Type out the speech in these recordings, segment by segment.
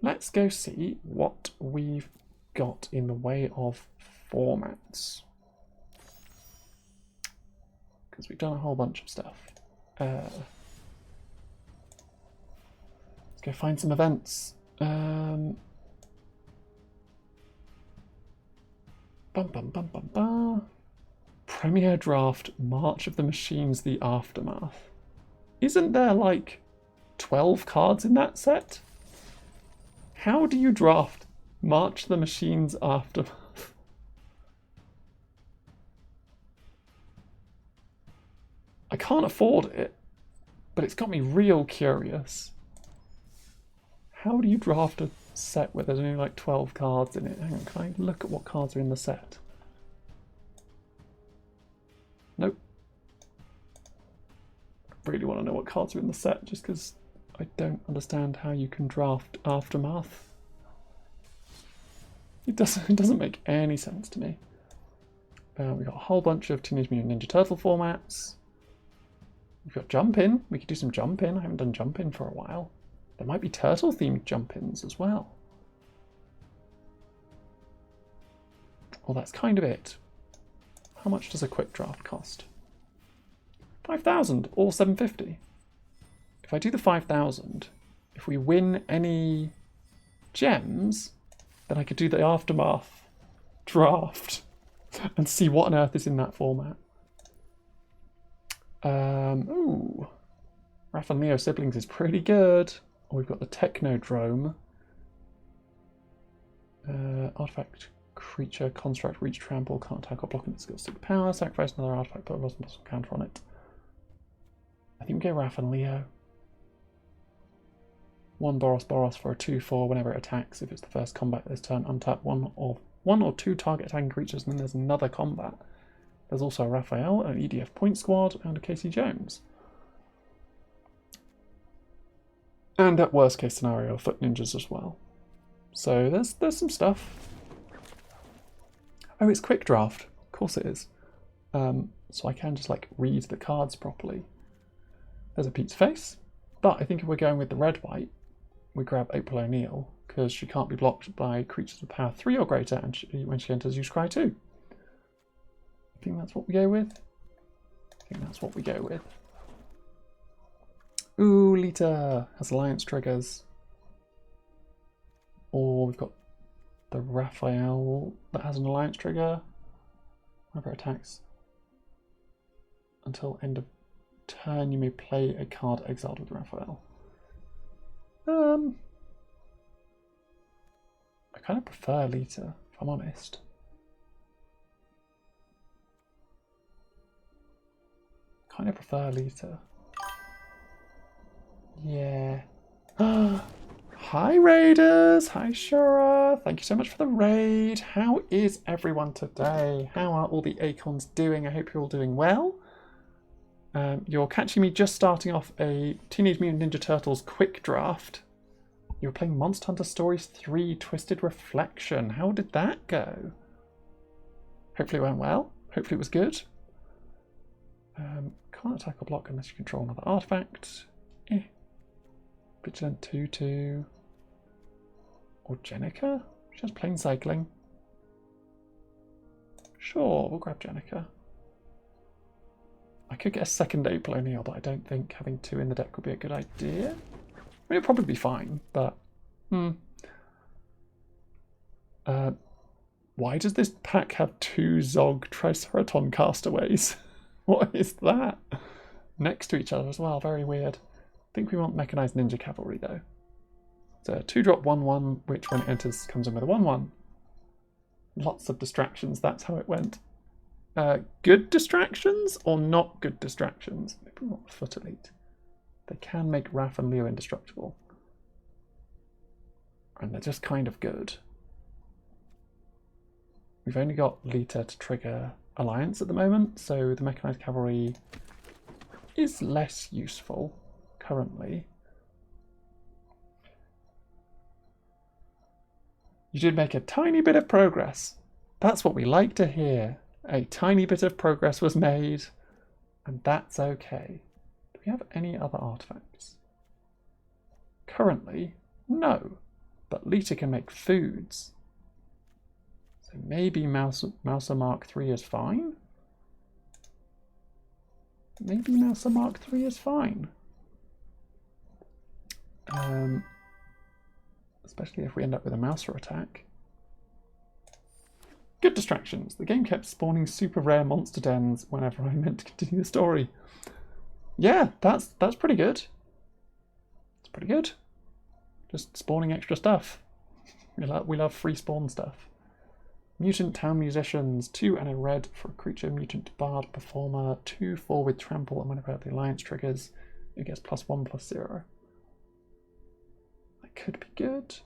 let's go see what we've got in the way of formats. Because we've done a whole bunch of stuff. Let's go find some events. Bum bum bum bum bum. Premier Draft, March of the Machines, The Aftermath. Isn't there like 12 cards in that set? How do you draft March of the Machines Aftermath? I can't afford it, but it's got me real curious. How do you draft a set where there's only like 12 cards in it? Hang on, can I look at what cards are in the set? Nope. I really want to know what cards are in the set just because I don't understand how you can draft Aftermath. It doesn't make any sense to me. We've got a whole bunch of Teenage Mutant Ninja Turtle formats. We've got Jump In. We could do some Jump In. I haven't done Jump In for a while. There might be turtle-themed Jump Ins as well. Well, that's kind of it. How much does a quick draft cost? 5,000 or 750. If I do the 5,000, if we win any gems, then I could do the Aftermath draft and see what on earth is in that format. Ooh, Raph and Leo Siblings is pretty good. Oh, we've got the Technodrome. Artifact, creature, construct, reach, trample, can't attack or block in its skills. Super power, sacrifice another artifact, put a plus counter on it. I think we go Raph and Leo. 1 Boros for a 2/4 whenever it attacks. If it's the first combat this turn, untap one or two target attacking creatures, and then there's another combat. There's also a Raphael, an EDF point squad, and a Casey Jones. And at worst case scenario, Foot Ninjas as well. So there's some stuff. Oh, it's quick draft. Of course it is. So I can just like read the cards properly. There's a Pete's Face. But I think if we're going with the red-white, we grab April O'Neil, because she can't be blocked by creatures with power 3 or greater, and when she enters, use Cry 2. I think that's what we go with. Ooh, Lita has alliance triggers. Or we've got the Raphael that has an alliance trigger. Whenever it attacks. Until end of turn, you may play a card exiled with Raphael. I kind of prefer Lita, if I'm honest. Yeah. Hi Raiders! Hi Shura! Thank you so much for the raid. How is everyone today? How are all the Acons doing? I hope you're all doing well. You're catching me just starting off a Teenage Mutant Ninja Turtles quick draft. You were playing Monster Hunter Stories 3 Twisted Reflection. How did that go? Hopefully it went well. Hopefully it was good. Can't attack or block unless you control another artifact. Vigilant 2/2. Or Jenica? She has plain cycling. Sure, we'll grab Jenica. I could get a second April O'Neil, but I don't think having 2 in the deck would be a good idea. I mean, it'd probably be fine, but... why does this pack have 2 Zog Triceraton castaways? What is that? Next to each other as well, very weird. I think we want Mechanized Ninja Cavalry though. So 2-drop 1/1, which when it enters comes in with a 1/1. Lots of distractions, that's how it went. Good distractions or not good distractions? Maybe we want Foot Elite. They can make Raph and Leo indestructible. And they're just kind of good. We've only got Lita to trigger Alliance at the moment, so the Mechanized Cavalry is less useful currently. You did make a tiny bit of progress. That's what we like to hear. A tiny bit of progress was made, and that's okay. Do we have any other artifacts? Currently, no. but Lita can make foods. So maybe Mouser Mark III is fine? Maybe Mouser Mark III is fine. Especially if we end up with a Mouser attack. Good distractions. The game kept spawning super rare monster dens whenever I meant to continue the story. Yeah, that's pretty good. It's pretty good. Just spawning extra stuff. We love free spawn stuff. Mutant town musicians, 2 and a red for a creature, mutant bard performer, 2/4 with trample, and whenever the alliance triggers, it gets +1/+0. That could be good.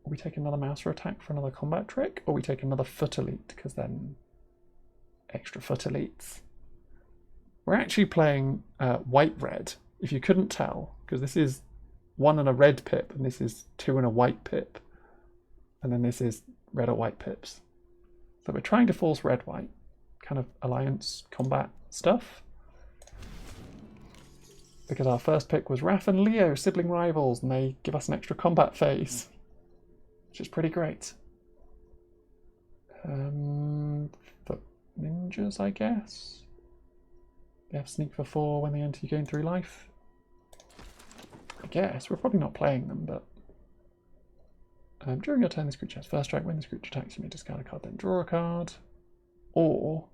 Or we take another Mouser attack for another combat trick, or we take another foot elite, because then extra foot elites. We're actually playing white-red, if you couldn't tell, because this is 1 and a red pip, and this is 2 and a white pip. And then this is red or white pips. So we're trying to force red-white, kind of alliance combat stuff. Because our first pick was Raph and Leo, sibling rivals, and they give us an extra combat phase. Which is pretty great. For ninjas, I guess. They have sneak for 4 when they enter you going through life. I guess. We're probably not playing them, but... during your turn, this creature has first strike. When this creature attacks, you may discard a card, then draw a card. Or,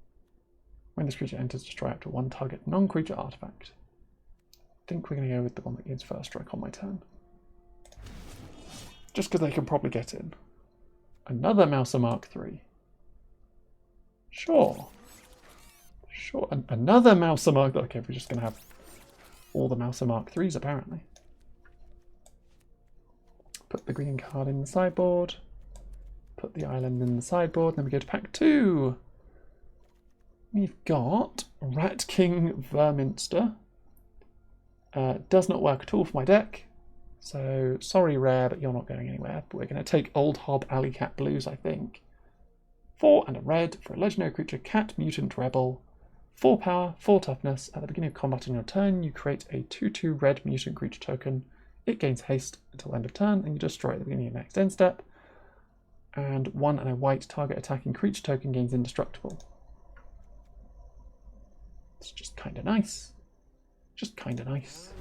when this creature enters, destroy up to 1 target non-creature artifact. I think we're going to go with the one that gains first strike on my turn. Just because they can probably get in. Another Mouser Mark III. Sure. Sure. Another Mouser Mark... Okay, we're just going to have all the Mouser Mark IIIs, apparently. Put the green card in the sideboard. Put the island in the sideboard. Then we go to pack 2. We've got Rat King Verminster. Does not work at all for my deck. So, sorry, Rare, but you're not going anywhere. But we're going to take Old Hob Alley Cat Blues, I think. 4 and a red for a legendary creature, Cat Mutant Rebel. 4 power, 4 toughness. At the beginning of combat on your turn, you create a 2/2 red mutant creature token. It gains haste until end of turn, and you destroy it at the beginning of next end step. And 1 and a white target attacking creature token gains indestructible. It's just kind of nice. Just kind of nice.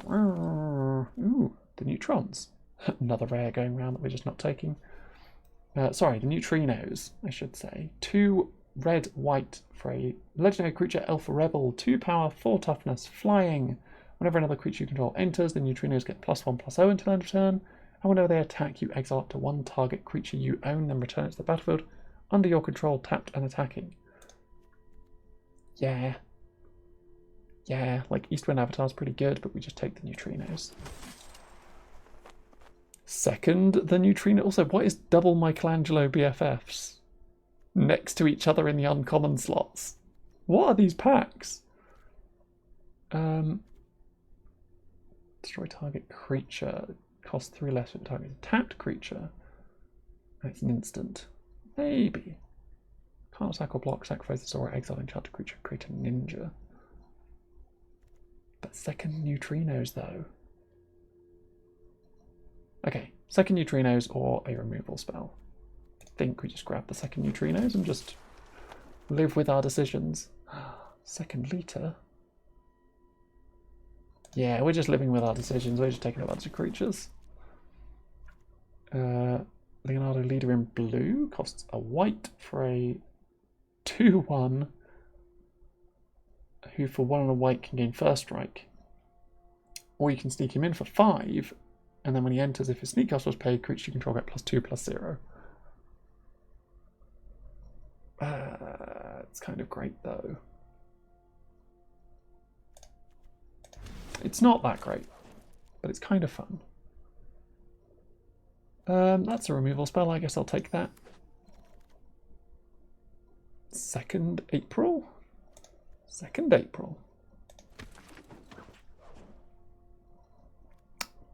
Ooh, the neutrons. Another rare going around that we're just not taking. Sorry, the neutrinos, I should say. 2 red, white for a legendary creature, Alpha Rebel. 2 power, 4 toughness, flying. Whenever another creature you control enters, the neutrinos get +1/+0 until end of turn. And whenever they attack, you exile up to 1 target creature you own, then return it to the battlefield under your control, tapped and attacking. Yeah. Yeah, like Eastwind Avatar's pretty good, but we just take the neutrinos. Second, the neutrino. Also, what is double Michelangelo BFFs next to each other in the uncommon slots? What are these packs? Destroy target creature. Cost 3 less for the target tapped creature. That's an instant. Maybe. Can't attack or block, sacrifice the sword, or exile enchanted creature, create a ninja. But second neutrinos, though. Okay, second neutrinos or a removal spell. I think we just grab the second neutrinos and just live with our decisions. Second Lita. Yeah, we're just living with our decisions. We're just taking a bunch of creatures. Leonardo Leader in blue costs a white for a 2/1 who for 1 and a white can gain first strike. Or you can sneak him in for 5, and then when he enters, if his sneak cost was paid, creature you control get +2/+0. It's kind of great though. It's not that great, but it's kind of fun. That's a removal spell. I guess I'll take that. 2nd April? 2nd April.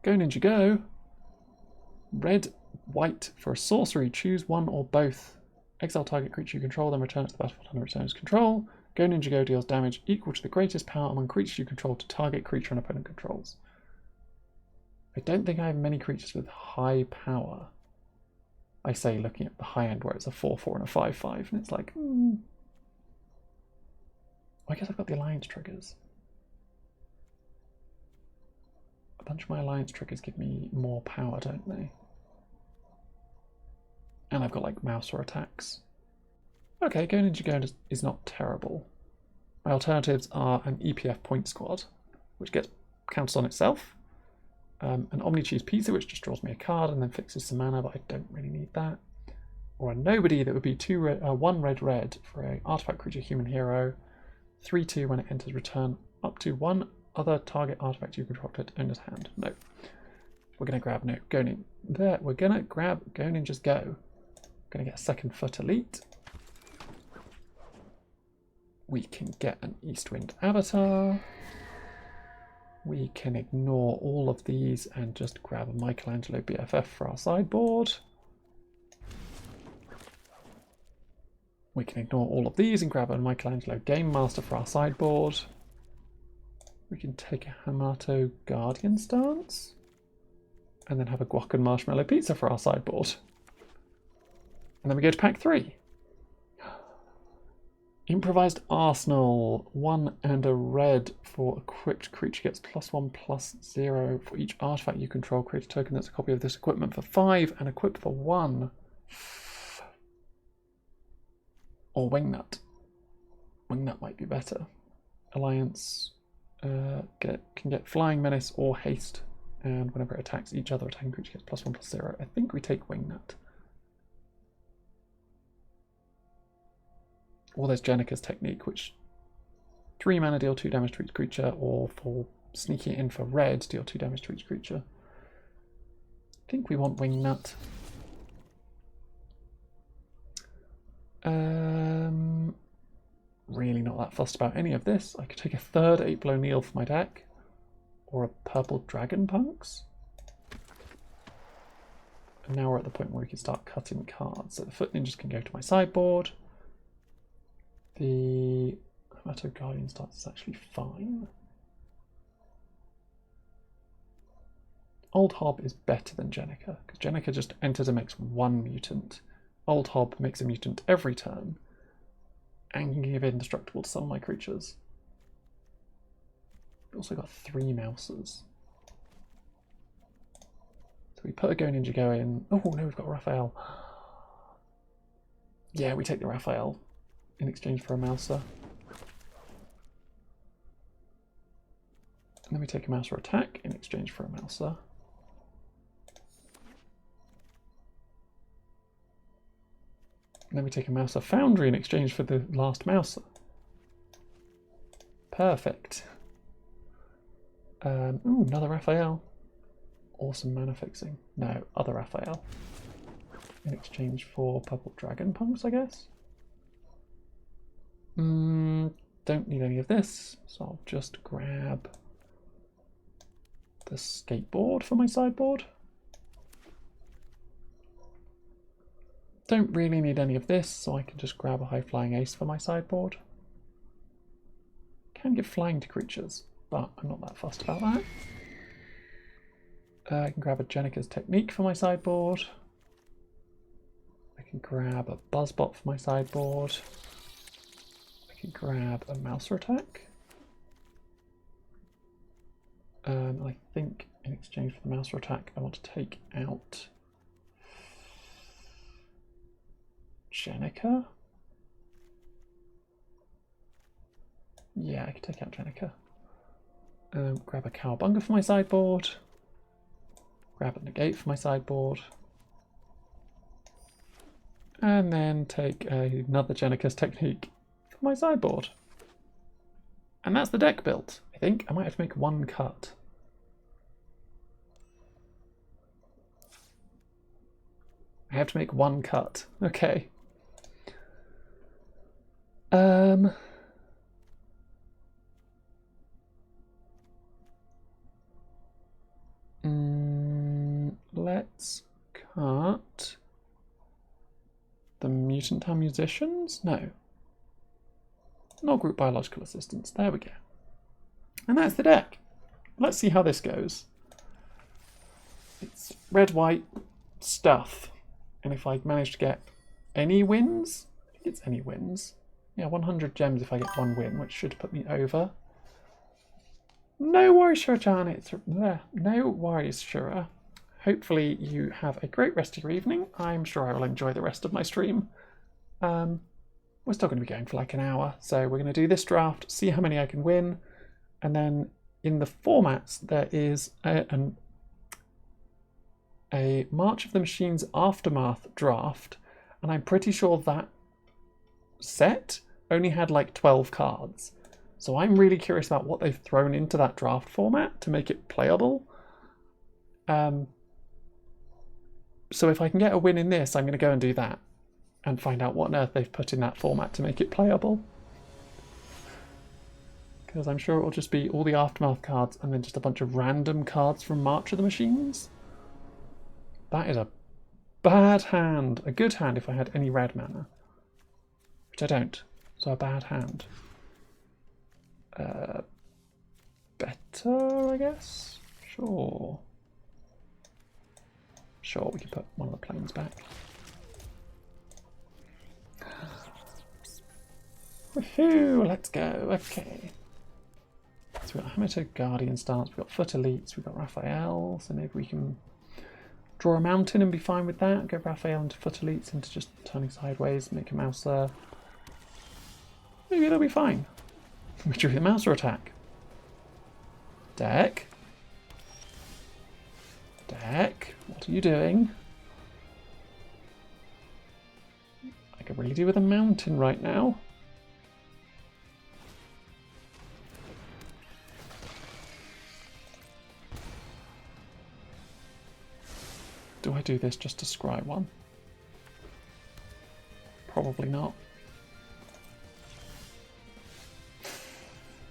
Go Ninja Go. Red, white for a sorcery. Choose one or both. Exile target creature you control, then return it to the battlefield under its owner's control. Go Ninja Go deals damage equal to the greatest power among creatures you control to target creature an opponent controls. I don't think I have many creatures with high power. I say looking at the high end where it's a 4/4 and a 5/5, and it's like, I guess I've got the alliance triggers. A bunch of my alliance triggers give me more power, don't they? And I've got like mouse or attacks. Okay, going into go is not terrible. My alternatives are an EPF point squad, which gets counts on itself. An Omni-Cheese Pizza, which just draws me a card and then fixes some mana, but I don't really need that. Or a Nobody that would be 1 red for an artifact creature human hero. 3/2 when it enters return up to 1 other target artifact you control to its owner's hand. No. We're going to grab Go Ninja. There, we're going to grab Go Ninja's Go. Going to get a second foot elite. We can get an Eastwind Avatar. We can ignore all of these and just grab a Michelangelo BFF for our sideboard. We can ignore all of these and grab a Michelangelo Game Master for our sideboard. We can take a Hamato Guardian stance. And then have a Guac and Marshmallow Pizza for our sideboard. And then we go to pack 3. Improvised Arsenal. 1 and a red for equipped creature gets +1/+0 for each artifact you control. Create a token that's a copy of this equipment for 5 and equipped for 1. Or Wingnut. Wingnut might be better. Alliance can get Flying Menace or Haste. And whenever it attacks, each other attacking creature gets +1/+0. I think we take Wingnut. Or there's Jenica's Technique, which 3 mana deal 2 damage to each creature, or for sneaking it in for red, deal 2 damage to each creature. I think we want Wingnut. Really not that fussed about any of this. I could take a third 8 O'Neill for my deck, or a purple Dragon Punks. And now we're at the point where we can start cutting cards. So the Foot Ninjas can go to my sideboard. The Hamato Guardian stance is actually fine. Old Hob is better than Jenica, because Jenica just enters and makes 1 mutant. Old Hob makes a mutant every turn, and can give indestructible to some of my creatures. We've also got 3 mouses. So we put a Go Ninja Go in. Oh no, we've got Raphael. Yeah, we take the Raphael in exchange for a Mouser. And then we take a Mouser attack in exchange for a Mouser. And then we take a Mouser Foundry in exchange for the last Mouser. Perfect. Ooh, another Raphael. Awesome mana fixing. No, other Raphael. In exchange for purple Dragon Punks, I guess. Don't need any of this, so I'll just grab the skateboard for my sideboard. Don't really need any of this, so I can just grab a high flying ace for my sideboard. Can give flying to creatures, but I'm not that fussed about that. I can grab a Jenica's Technique for my sideboard. I can grab a Buzzbot for my sideboard. I can grab a Mouser attack. I think in exchange for the Mouser attack, I want to take out Jenica. Yeah, I can take out Jenica. Grab a Cowabunga for my sideboard. Grab a Negate for my sideboard. And then take another Jenica's Technique for my sideboard. And that's the deck built, I think. I might have to make 1 cut. I have to make 1 cut. Okay. Let's cut the Mutant Town Musicians? No. Not Group Biological Assistance. There we go. And that's the deck. Let's see how this goes. red, white stuff. And if I manage to get any wins, I think it's any wins. Yeah, 100 gems if I get one win, which should put me over. No worries, Shura-chan. It's no worries, Shura. Hopefully you have a great rest of your evening. I'm sure I will enjoy the rest of my stream. We're still going to be going for like an hour, so we're going to do this draft, see how many I can win, and then in the formats there is a March of the Machines Aftermath draft, and I'm pretty sure that set only had like 12 cards. So I'm really curious about what they've thrown into that draft format to make it playable. So if I can get a win in this, I'm going to go and do that and find out what on earth they've put in that format to make it playable. Because I'm sure it will just be all the Aftermath cards and then just a bunch of random cards from March of the Machines. That is a bad hand. A good hand if I had any red mana. Which I don't. So a bad hand. Better, I guess? Sure. Sure, we can put one of the planes back. Woohoo! Let's go. Okay. So we've got Hamilton Guardian stance, we've got Foot Elites, we've got Raphael, so maybe we can draw a mountain and be fine with that. Go Raphael into Foot Elites into just turning sideways, make a Mouser. Maybe they'll be fine. We drew the Mouser attack. Deck. Deck, what are you doing? I could really do with a mountain right now. Do I do this just to scry one? Probably not.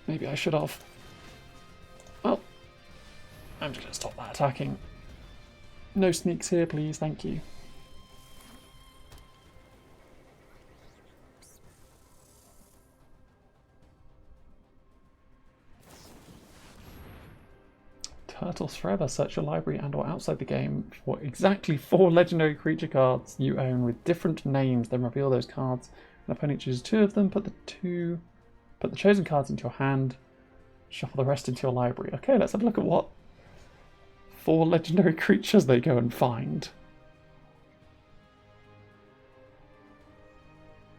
Maybe I should have. Well, I'm just going to stop that attacking. No sneaks here, please. Thank you. Turtles Forever. Search your library and or outside the game for exactly 4 legendary creature cards you own with different names. Then reveal those cards. An opponent chooses 2 of them. Put the chosen cards into your hand. Shuffle the rest into your library. Okay, let's have a look at what 4 legendary creatures they go and find.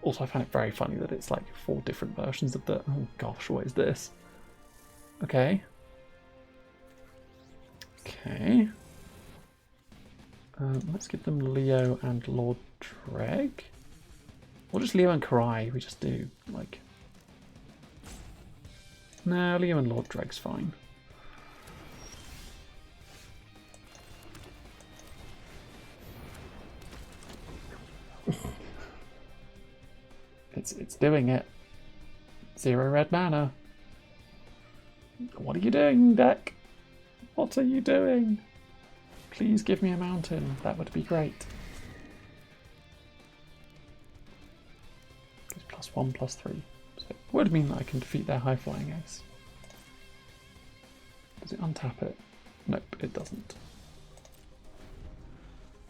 Also, I find it very funny that it's like 4 different versions of the... Oh gosh, what is this? Okay. Okay. Let's give them Leo and Lord Dreg. Or just Leo and Karai. We just do, like... No, Leo and Lord Dreg's fine. It's doing it. 0 red mana. What are you doing, deck? What are you doing? Please give me a mountain. That would be great. It's +1/+3. So it would mean that I can defeat their high-flying ace. Does it untap it? Nope, it doesn't.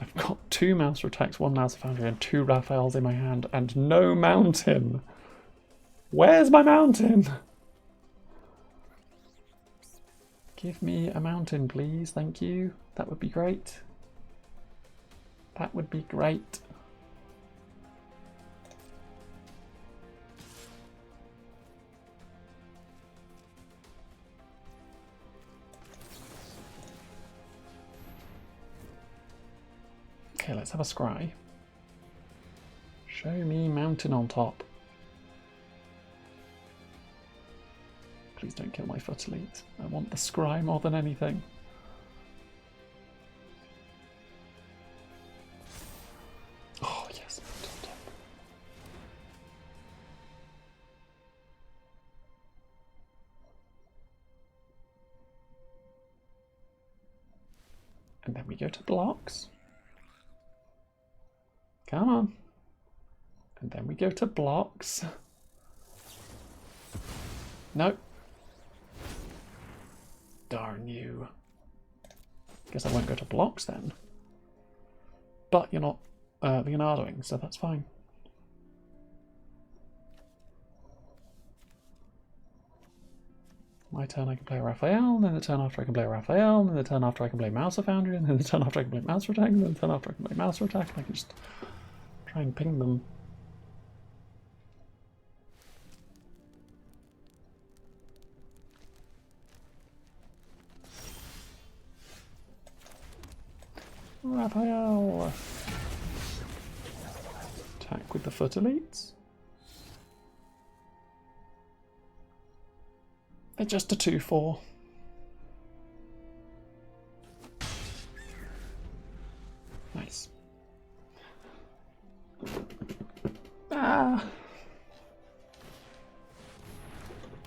I've got 2 Mouser attacks, 1 Mouser Foundry, and 2 Raphaels in my hand, and no mountain. Where's my mountain? Give me a mountain, please. Thank you. That would be great. That would be great. Okay, let's have a scry. Show me mountain on top. Please don't kill my Foot Elite. I want the scry more than anything. Oh yes, mountain on top. And then we go to blocks. Come on. And then we go to blocks. Nope. Darn you. Guess I won't go to blocks then. But you're not Leonardoing, so that's fine. My turn I can play Raphael, and then the turn after I can play Raphael, and then the turn after I can play Mouser Foundry, and then the turn after I can play Mouser Attack, and then the turn after I can play Mouser Attack, and I can just try and ping them. Raphael! Attack with the foot elites. They're just a 2-4. Nice. Ah!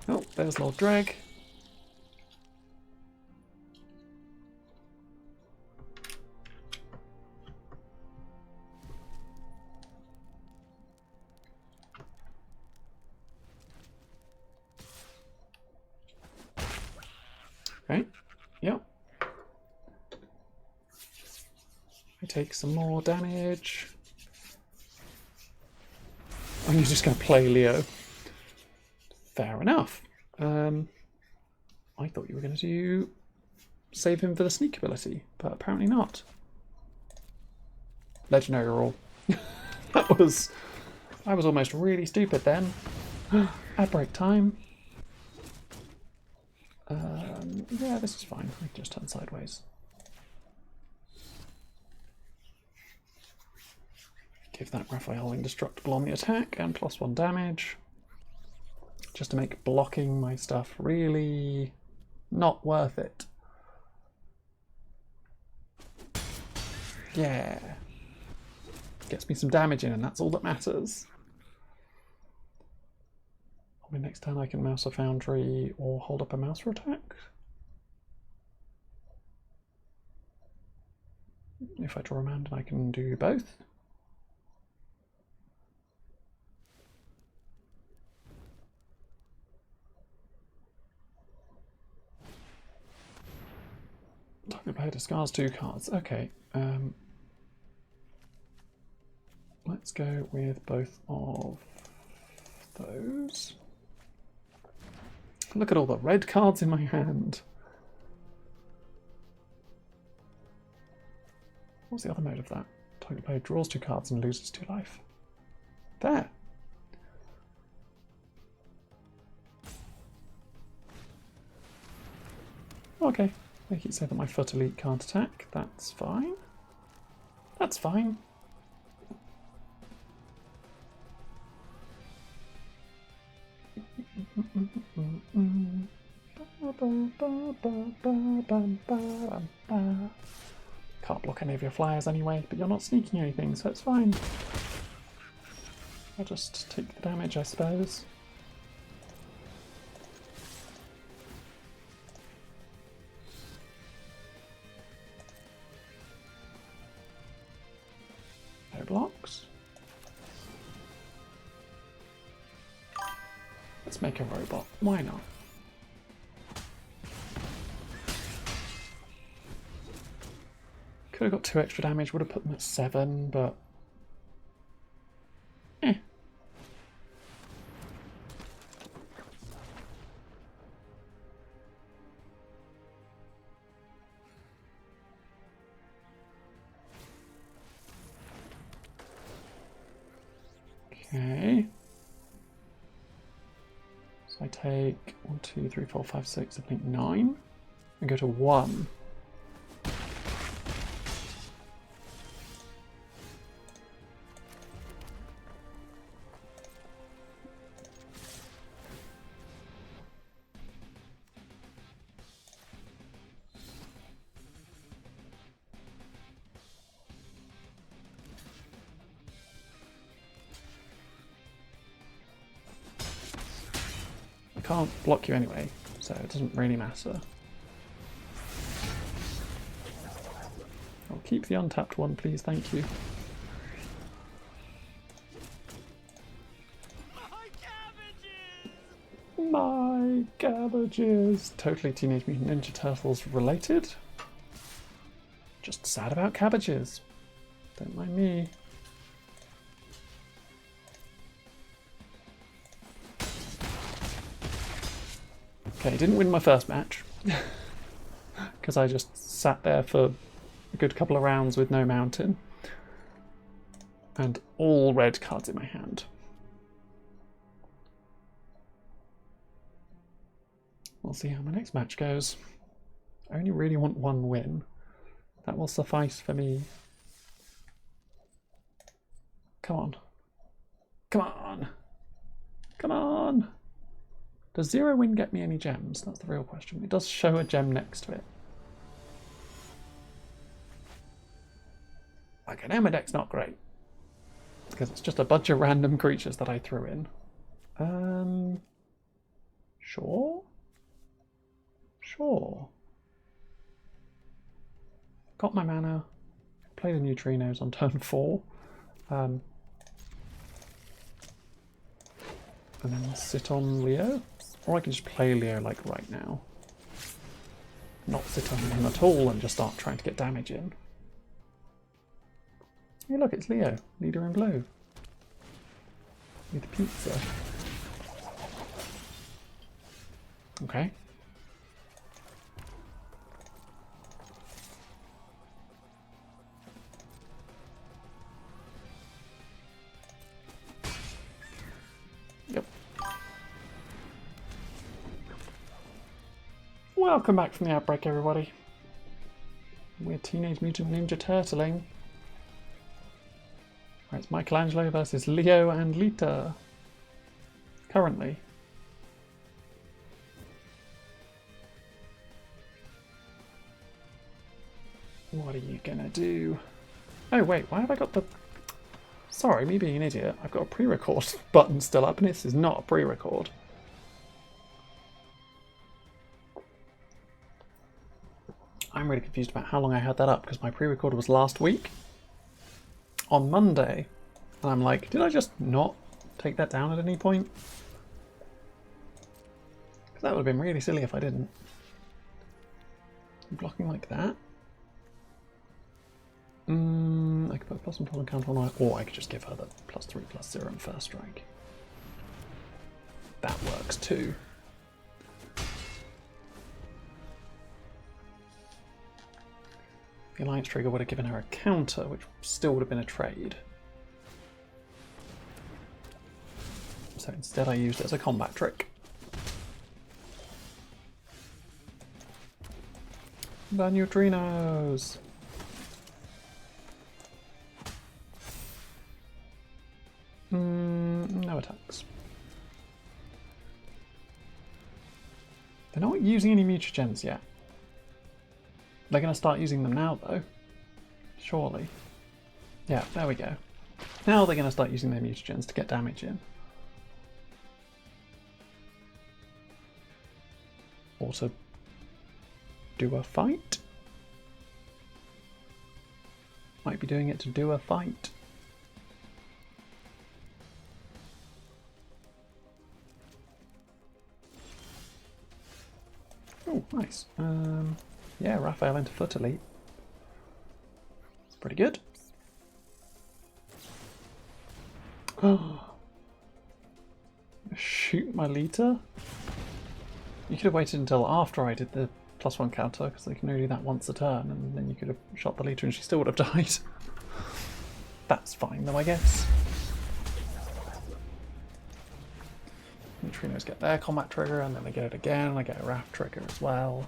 Oh, there's Lord Dreg. Okay, yep. I take some more damage. I'm just going to play Leo. Fair enough. I thought you were going to save him for the sneak ability, but apparently not. Legendary roll. I was almost really stupid then. Ad break time. Yeah, this is fine. I can just turn sideways. Give that Raphael indestructible on the attack and +1 damage. Just to make blocking my stuff really not worth it. Yeah. Gets me some damage in, and that's all that matters. Maybe next turn I can Mouse a Foundry or hold up a Mouser Attack. If I draw a man, I can do both. Target player discards 2 cards. Okay. Let's go with both of those. Look at all the red cards in my hand. What's the other mode of that? Target player draws 2 cards and loses 2 life. There. Okay. Make it so that my foot elite can't attack. That's fine. That's fine. Can't block any of your flyers anyway, but you're not sneaking anything, so it's fine. I'll just take the damage, I suppose. No blocks. Let's make a robot. Why not? Could have got 2 extra damage, would have put them at 7, but okay. So I take 1, 2, 3, 4, 5, 6, I think 9, and go to 1. I can't block you anyway, so it doesn't really matter. I'll keep the untapped one, please, thank you. My cabbages! Totally Teenage Mutant Ninja Turtles related. Just sad about cabbages. Don't mind me. Okay, didn't win my first match. Because I just sat there for a good couple of rounds with no mountain. And all red cards in my hand. We'll see how my next match goes. I only really want one win. That will suffice for me. Come on. Come on. Come on. Does 0 win get me any gems? That's the real question. It does show a gem next to it. Okay, now my deck's not great. Because it's just a bunch of random creatures that I threw in. Sure. Sure. Got my mana. Play the neutrinos on turn 4. And then sit on Leo. Or I can just play Leo like right now. Not sit on him at all and just start trying to get damage in. Hey look, it's Leo. Leader in blue. With pizza. Okay. Yep. Welcome back from the outbreak, everybody. We're Teenage Mutant Ninja Turtling. Right, it's Michelangelo versus Leo and Lita. Currently. What are you gonna do? Oh wait, why have I got the... Sorry, me being an idiot. I've got a pre-record button still up and this is not a pre-record. I'm really confused about how long I had that up because my pre-record was last week. On Monday. And I'm like, did I just not take that down at any point? Because that would have been really silly if I didn't. Blocking like that. I could put a +1 total counter on her, or I could just give her the +3/+0 and first strike. That works too. The alliance trigger would have given her a counter, which still would have been a trade. So instead I used it as a combat trick. The neutrinos! No attacks. They're not using any mutagens yet. They're going to start using them now, though. Surely. Yeah, there we go. Now they're going to start using their mutagens to get damage in. Or to do a fight. Might be doing it to do a fight. Oh, nice. Yeah, Raphael into foot elite. It's pretty good. Oh, shoot my Lita. You could have waited until after I did the +1 counter because they can only do that once a turn, and then you could have shot the Lita and she still would have died. That's fine though, I guess. Neutrinos get their combat trigger and then they get it again, and I get a Raph trigger as well.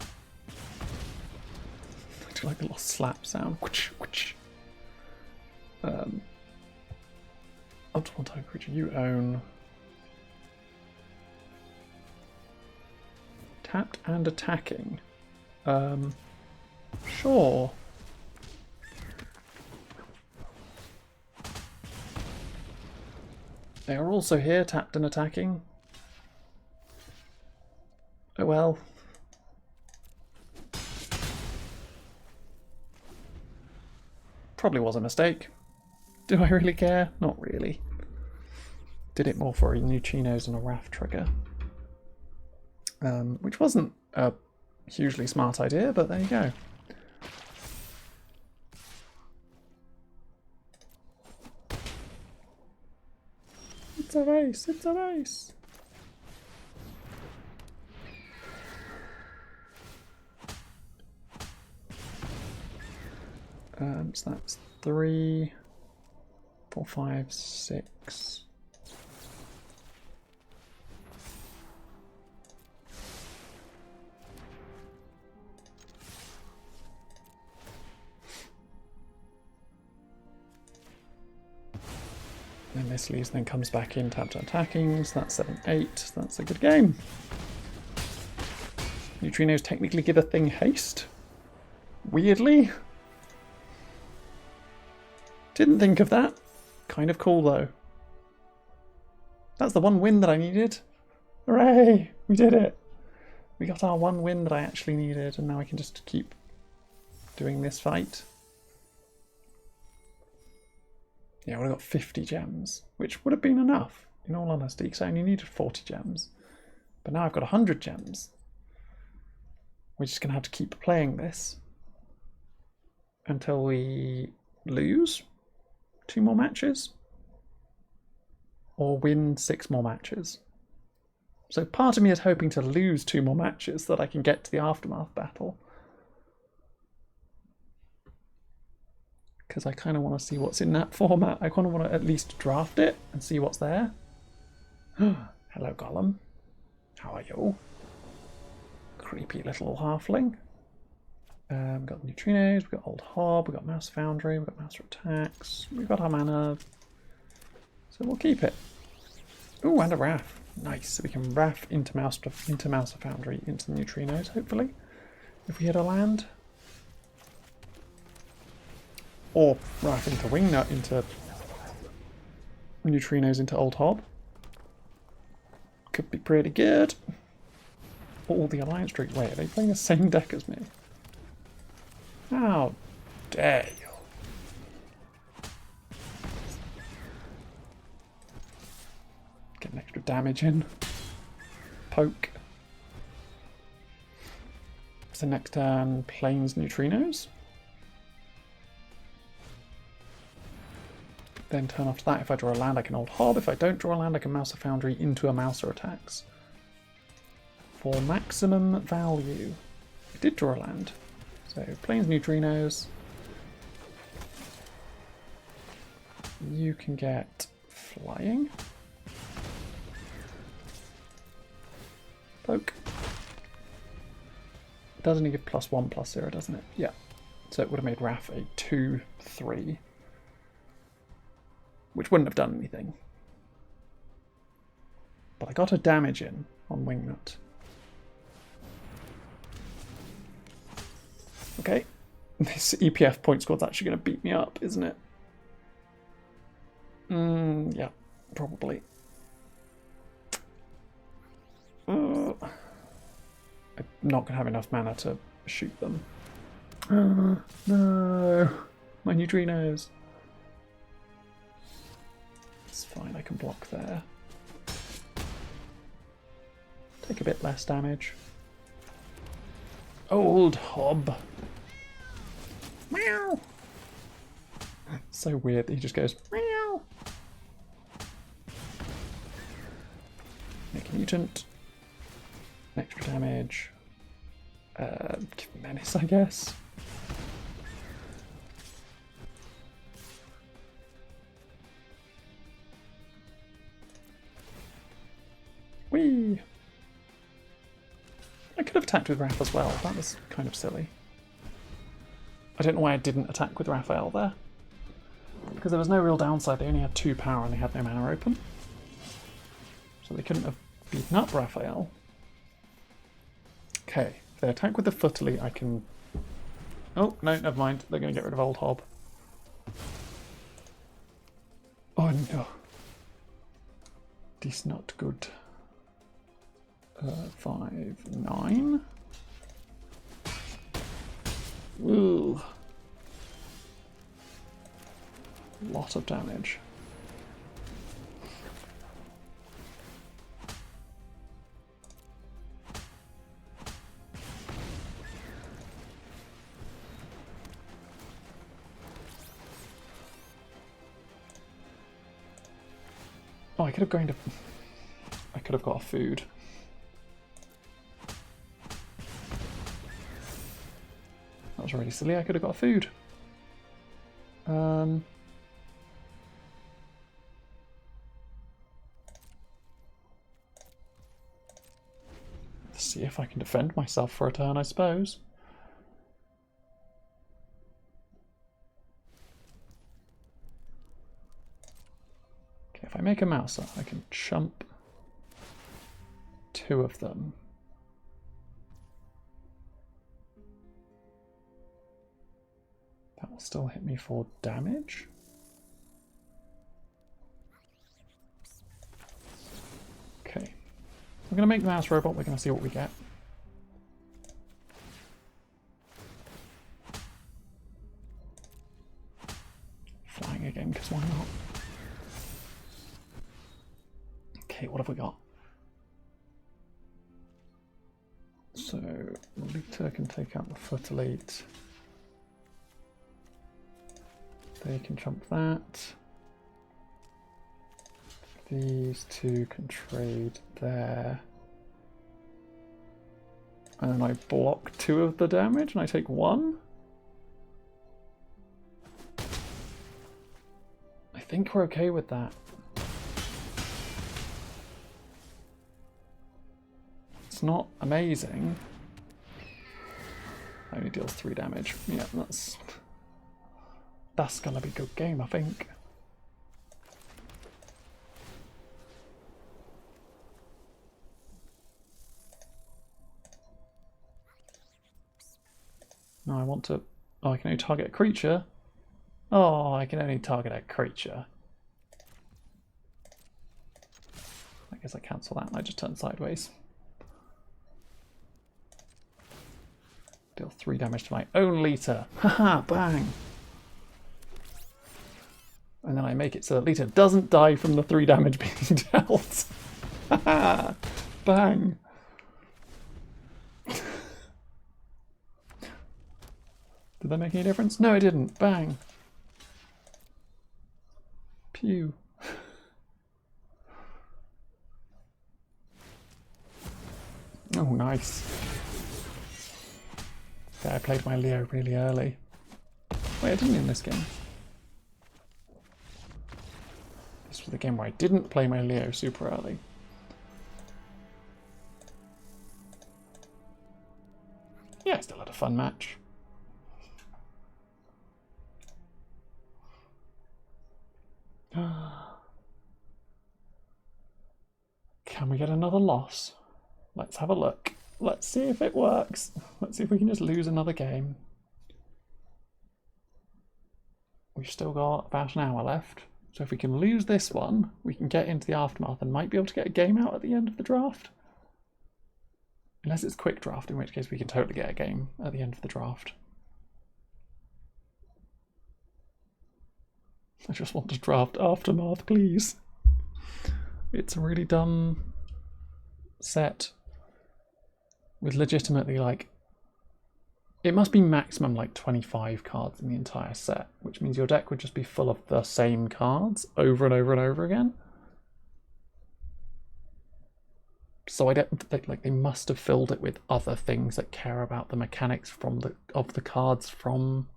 I do like the lost slap sound. Up to one type of creature you own. Tapped and attacking. Sure. They are also here, tapped and attacking. Oh well. Probably was a mistake. Do I really care? Not really. Did it more for a neutrinos and a Raph trigger. Which wasn't a hugely smart idea, but there you go. It's a race. It's a race. So that's 3, 4, 5, 6. And this leaves, then comes back in, tapped attacking, so that's 7, 8. That's a good game. Neutrinos technically give a thing haste. Weirdly. Didn't think of that. Kind of cool though. That's the one win that I needed. Hooray! We did it. We got our one win that I actually needed, and now I can just keep doing this fight. Yeah, I would have got 50 gems, which would have been enough, in all honesty, because I only needed 40 gems. But now I've got 100 gems. We're just going to have to keep playing this until we lose 2 more matches or win 6 more matches. So part of me is hoping to lose 2 more matches so that I can get to the Aftermath battle. Because I kind of want to see what's in that format. I kind of want to at least draft it and see what's there. Hello, Gollum. How are you? Creepy little halfling. We've got neutrinos, we've got Old Hob, we've got Mouse Foundry, we've got Mouser Attacks, we've got our mana. So we'll keep it. Oh, and a Wrath. Nice. So we can Wrath into Mouser Foundry, into the neutrinos, hopefully. If we hit a land. Or Wrath into Wingnut, into neutrinos, into Old Hob. Could be pretty good. All the Alliance Streak. Wait, are they playing the same deck as me? How dare you? Get an extra damage in. Poke. So next turn, Plains Neutrinos. Then turn after that, if I draw a land, I can Old Hob. If I don't draw a land, I can Mouser Foundry into a Mouser Attacks. For maximum value. I did draw a land. So, Plains Neutrinos. You can get Flying. Poke. It does only give +1/+0, doesn't it? Yeah. So it would have made Wrath a 2/3. Which wouldn't have done anything. But I got a damage in on Wingnut. Okay. This EPF point squad's actually going to beat me up, isn't it? Yeah, probably. I'm not going to have enough mana to shoot them. No. My neutrinos. It's fine, I can block there. Take a bit less damage. Old Hob. Meow. So weird that he just goes meow. Make a mutant. Extra damage. Menace, I guess. Whee! I could have attacked with Wrath as well. That was kind of silly. I don't know why I didn't attack with Raphael there. Because there was no real downside. They only had 2 power and they had no mana open. So they couldn't have beaten up Raphael. Okay, if they attack with the Futterly, I can... Oh, no, never mind. They're going to get rid of Old Hob. Oh no. This not good. 5, 9. Ooh. Lot of damage. Oh, I could have gone to... I could have got a food. That was really silly. I could have got a food. Let's see if I can defend myself for a turn, I suppose. Okay, if I make a mouser, I can chump 2 of them. That will still hit me for damage. Okay. We're going to make the mouse robot. We're going to see what we get. Flying again, because why not? Okay, what have we got? So, Lita can take out the Foot Elite. They can jump that. These 2 can trade there. And then I block 2 of the damage and I take 1. I think we're okay with that. It's not amazing. Only deals 3 damage. Yeah, that's gonna be a good game, I think. No, I want to... Oh, I can only target a creature. Oh, I can only target a creature. I guess I cancel that and I just turn sideways. Deal 3 damage to my own Lita. Haha, bang! And then I make it so that Lita doesn't die from the 3 damage being dealt. Haha, bang! Did that make any difference? No, it didn't. Bang. Pew. Oh, nice. Yeah, I played my Leo really early. Wait, I didn't in this game. This was the game where I didn't play my Leo super early. Yeah, I still had a fun match. Can we get another loss? Let's have a look. Let's see if it works. Let's see if we can just lose another game. We've still got about an hour left. So if we can lose this one, we can get into the aftermath and might be able to get a game out at the end of the draft. Unless it's quick draft, in which case we can totally get a game at the end of the draft. I just want to draft Aftermath, please. It's a really dumb set with legitimately like... It must be maximum like 25 cards in the entire set, which means your deck would just be full of the same cards over and over and over again. So I don't like they must have filled it with other things that care about the mechanics of the cards from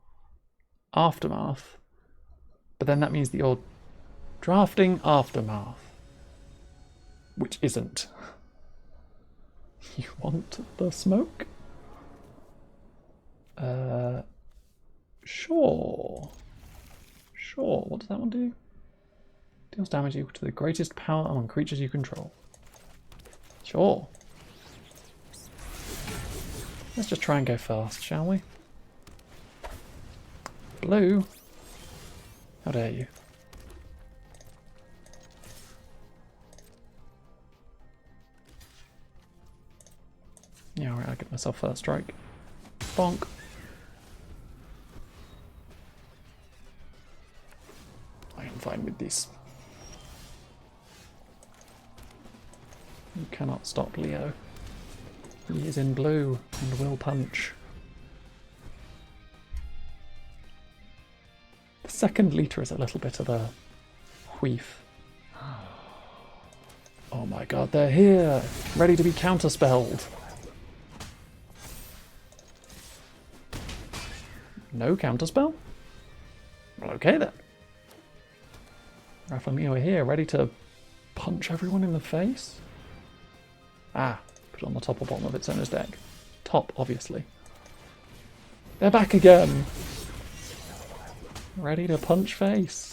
Aftermath. But then that means that you're drafting Aftermath, which isn't. You want the smoke? Sure. Sure. What does that one do? Deals damage equal to the greatest power among creatures you control. Sure. Let's just try and go fast, shall we? Blue. How dare you? Yeah, alright, I'll get myself first strike. Bonk. I am fine with this. You cannot stop Leo. He is in blue and will punch. The second Lita is a little bit of a queef. Oh my god, they're here! Ready to be counterspelled. No counterspell? Well, okay then. Raph and Leo are here, ready to punch everyone in the face. Ah, put it on the top or bottom of its owner's deck. Top, obviously. They're back again! Ready to punch face.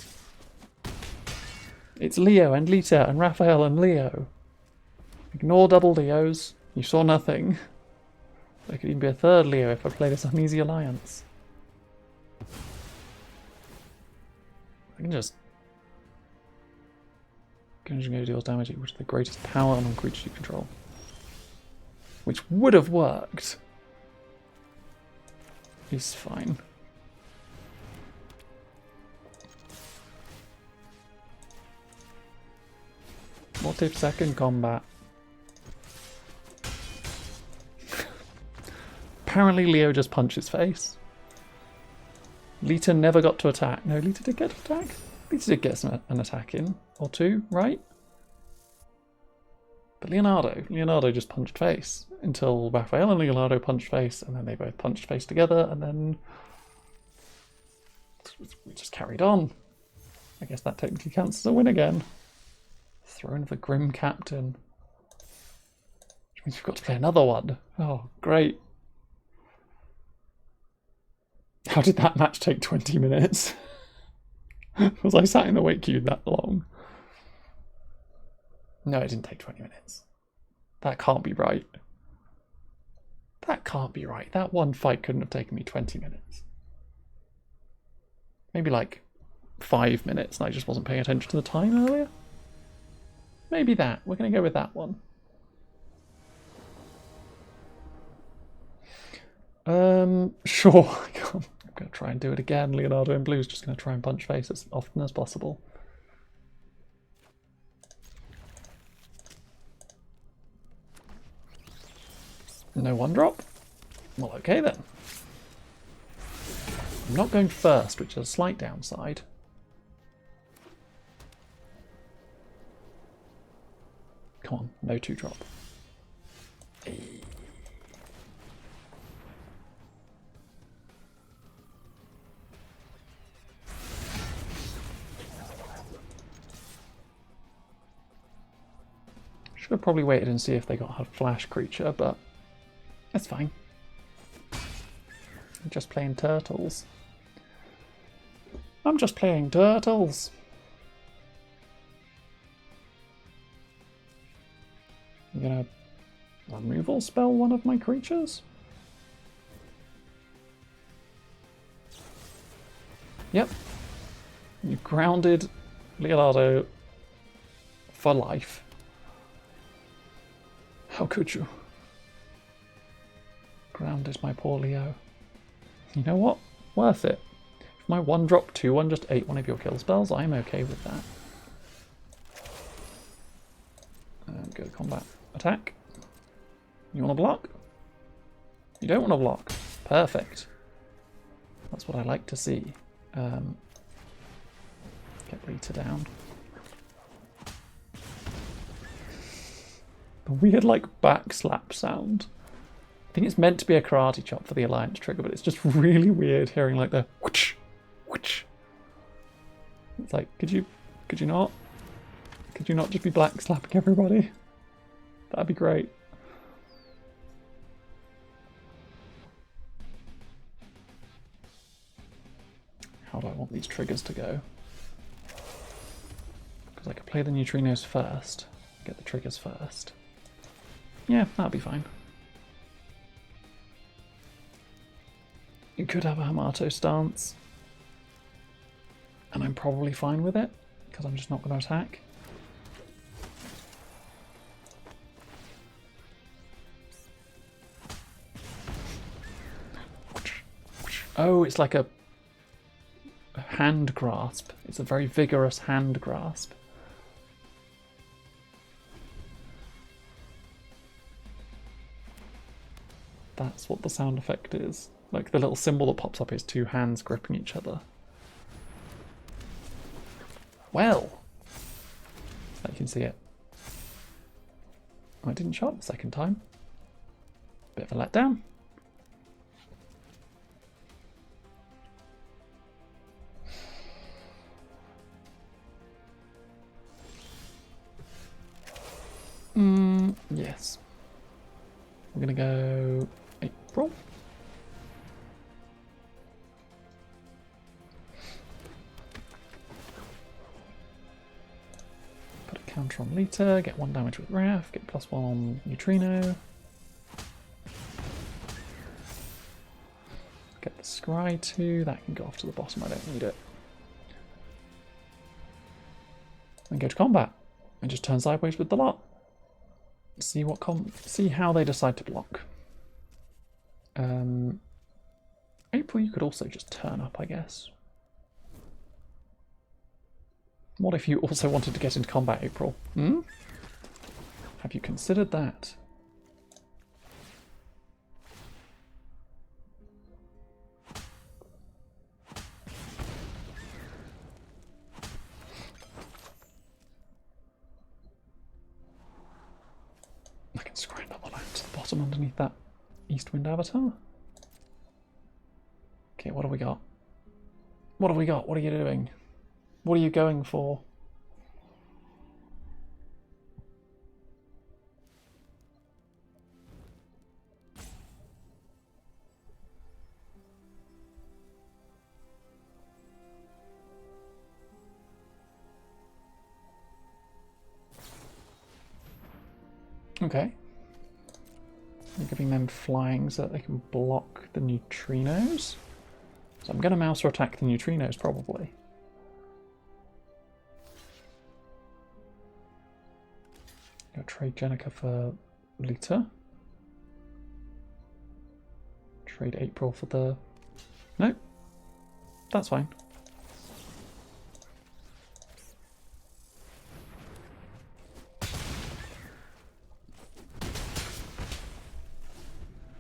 It's Leo and Lita and Raphael and Leo. Ignore double Leos. You saw nothing. There could even be a third Leo if I play this uneasy alliance. I can just go deals damage equal to the greatest power on creatures you control. Which would have worked. Is fine. What if second combat? Apparently Leo just punched his face. Lita never got to attack. No, Lita did get to attack. Lita did get an attack in. Or two, right? But Leonardo just punched face. Until Raphael and Leonardo punched face. And then they both punched face together. And then we just carried on. I guess that technically counts as a win again. Throne of the Grim Captain. Which means we've got to play another one. Oh, great. How did that match take 20 minutes? Was I sat in the wait queue that long? No, it didn't take 20 minutes. That can't be right. That can't be right. That one fight couldn't have taken me 20 minutes. Maybe like 5 minutes and I just wasn't paying attention to the time earlier. Maybe that. We're going to go with that one. Sure. I'm going to try and do it again. Leonardo in blue is just going to try and punch face as often as possible. No one drop? Well, okay then. I'm not going first, which is a slight downside. Come on, no 2-drop. Should have probably waited and see if they got a flash creature, but that's fine. I'm just playing turtles. I'm just playing turtles. I'm gonna removal spell one of my creatures. Yep. You grounded Leonardo for life. How could you? Grounded my poor Leo. You know what? Worth it. If my 1-drop 2-1 just ate one of your kill spells, I'm okay with that. Go to combat. Attack. You want to block? You don't want to block. Perfect. That's what I like to see. Get Lita down. The weird, like, back slap sound. I think it's meant to be a karate chop for the alliance trigger, but it's just really weird hearing, like, the whoosh, whoosh. It's like, could you not? Could you not just be black slapping everybody? That'd be great. How do I want these triggers to go? Because I could play the neutrinos first, get the triggers first. Yeah, that'll be fine. You could have a Hamato stance. And I'm probably fine with it, because I'm just not going to attack. Oh, it's like a hand grasp. It's a very vigorous hand grasp. That's what the sound effect is. Like the little symbol that pops up is two hands gripping each other. Well, I can see it. I didn't show up the second time. Bit of a letdown. Yes. We're gonna go April. Put a counter on Lita, get 1 damage with Wrath, get +1 on Neutrino. Get the Scry 2, that can go off to the bottom, I don't need it. And go to combat and just turn sideways with the lot. See what see how they decide to block. April, you could also just turn up, I guess. What if you also wanted to get into combat, April? Hmm? Have you considered that? I can scry that one out to the bottom underneath that Eastwind avatar. Okay, what have we got? What have we got? What are you doing? What are you going for? Okay. I'm giving them flying so that they can block the neutrinos. So I'm going to mouse or attack the neutrinos, probably. Go trade Jenica for Lita. Trade April for the... No. That's fine.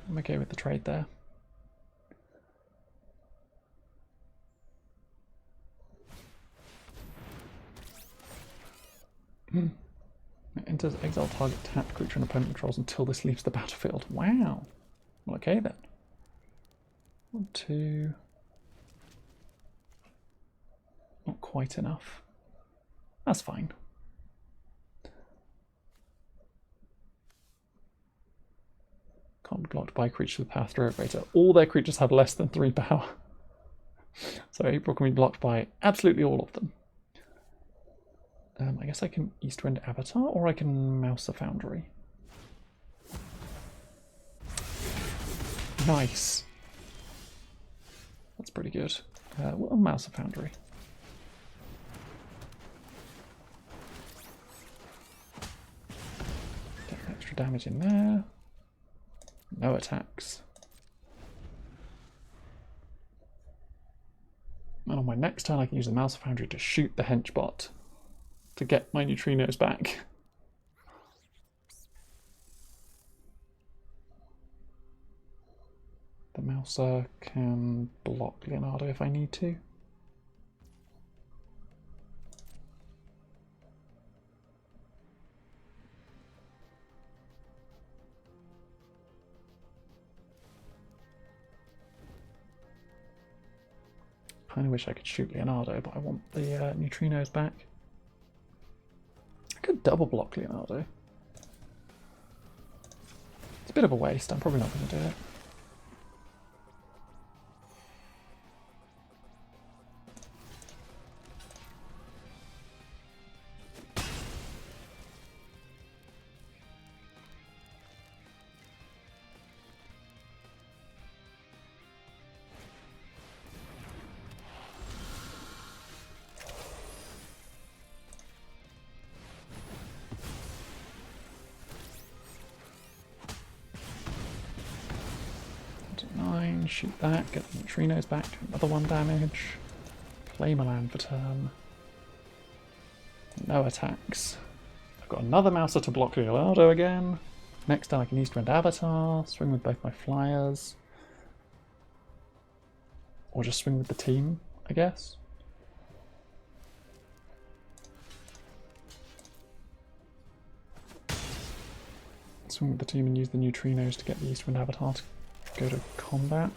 I'm okay with the trade there. It enters exile target tapped creature and opponent controls until this leaves the battlefield. Wow. Well, okay then. 1, 2. Not quite enough. That's fine. Can't be blocked by creatures with power 3 or greater. All their creatures have less than 3 power. So April can be blocked by absolutely all of them. I guess I can Eastwind Avatar, or I can Mouse a Foundry. Nice. That's pretty good. Well, Mouse a Foundry. Get extra damage in there. No attacks. And on my next turn I can use the Mouse Foundry to shoot the Henchbot to get my neutrinos back. The Mouser can block Leonardo if I need to. I kind of wish I could shoot Leonardo, but I want the neutrinos back. I could double block Leonardo. It's a bit of a waste. I'm probably not going to do it. Shoot that, get the neutrinos back, do another 1 damage. Play my land for turn. No attacks. I've got another Mouser to block Leonardo again. Next turn I can Eastwind Avatar, swing with both my flyers. Or just swing with the team, I guess. Swing with the team and use the neutrinos to get the Eastwind Avatar to go to combat.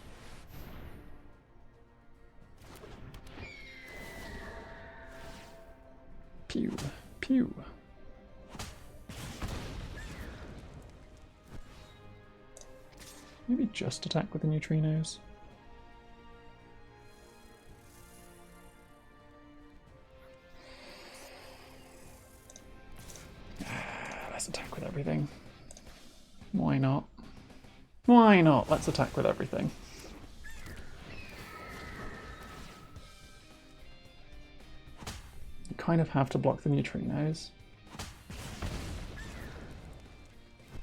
Pew, pew. Maybe just attack with the neutrinos. Let's attack with everything. Why not? Why not? Let's attack with everything. You kind of have to block the neutrinos.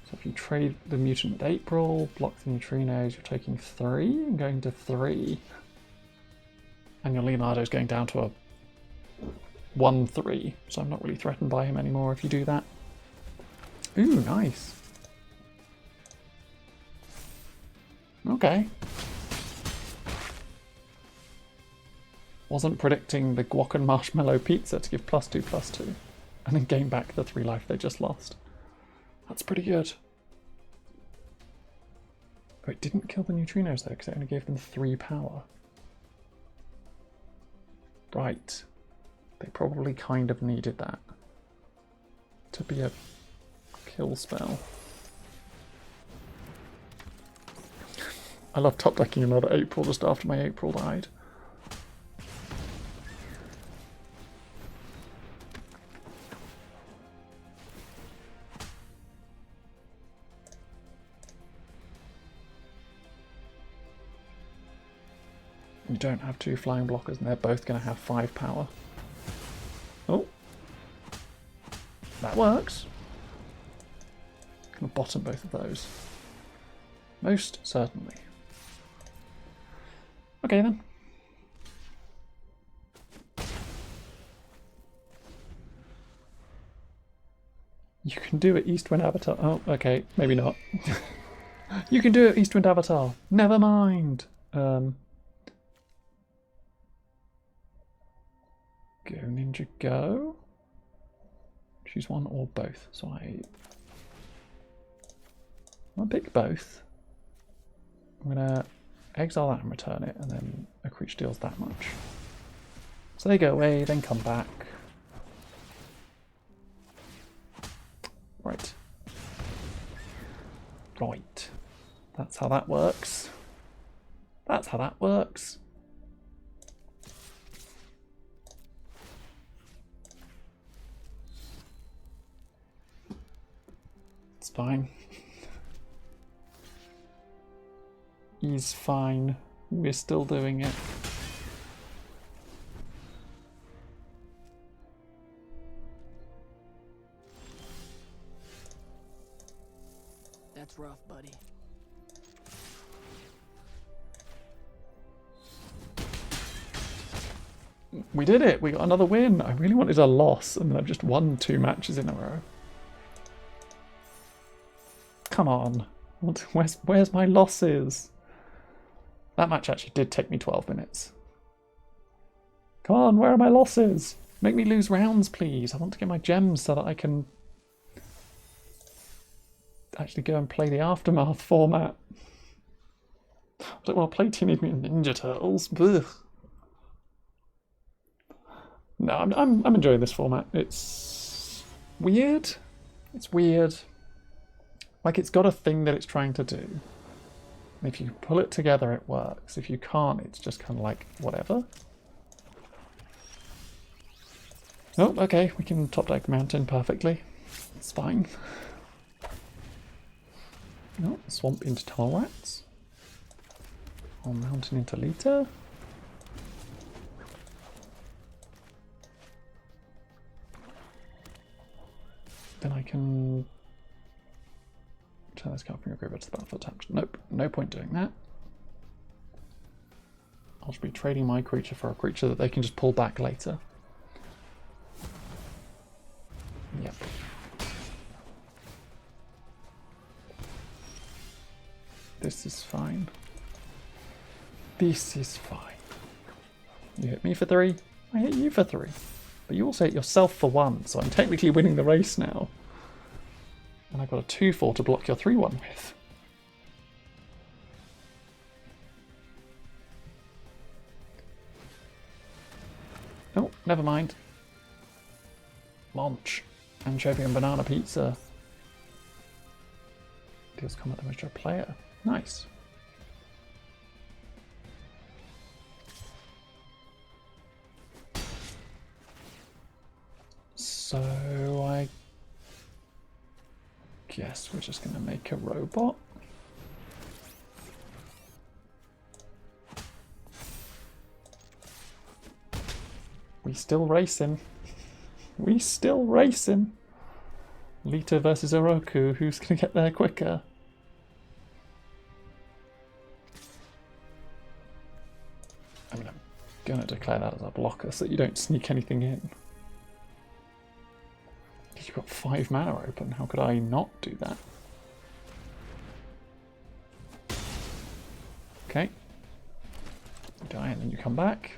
So if you trade the mutant with April, block the neutrinos, you're taking 3 and going to 3. And your Leonardo's going down to a 1-3, so I'm not really threatened by him anymore if you do that. Ooh, nice. Okay. Wasn't predicting the guac and marshmallow pizza to give +2/+2 and then gain back the 3 life they just lost. That's pretty good. Oh, it didn't kill the neutrinos though, because it only gave them 3 power. Right. They probably kind of needed that to be a kill spell. I love top decking another April just after my April died. You don't have 2 flying blockers and they're both going to have 5 power. Oh. That works. Going to bottom both of those. Most certainly. Okay then. You can do it, Eastwind Avatar. Oh, okay, maybe not. You can do it, Eastwind Avatar. Never mind. Go Ninja go. Choose one or both. So I'll pick both. I'm gonna exile that and return it, and then a creature deals that much. So they go away, then come back. Right. Right. That's how that works. That's how that works. It's fine. He's fine. We're still doing it. That's rough, buddy. We did it! We got another win! I really wanted a loss, and I've just won 2 matches in a row. Come on. Where's my losses? That match actually did take me 12 minutes. Come on, where are my losses? Make me lose rounds, please. I want to get my gems so that I can actually go and play the Aftermath format. I don't want to play Teenage Mutant Ninja Turtles. Ugh. No, I'm enjoying this format. It's weird. It's weird. Like, it's got a thing that it's trying to do. If you pull it together, it works. If you can't, it's just kind of like, whatever. Oh, okay, we can top deck Mountain perfectly. It's fine. Oh, Swamp into Tunnel Rats. Or Mountain into Lita. Then I can turn this card from your graveyard to the battlefield tapped. Nope, no point doing that. I'll just be trading my creature for a creature that they can just pull back later. Yep. This is fine. This is fine. You hit me for 3, I hit you for 3. But you also hit yourself for 1, so I'm technically winning the race now. And I've got a 2/4 to block your 3/1 with. Oh, never mind. Munch. Anchovy and banana pizza. Deals combat damage to a player. Nice. So I guess we're just going to make a robot. We still race him. We still race him. Lita versus Oroku. Who's going to get there quicker? I mean, I'm going to declare that as a blocker so that you don't sneak anything in. You've got 5 mana open. How could I not do that? Okay. You die and then you come back.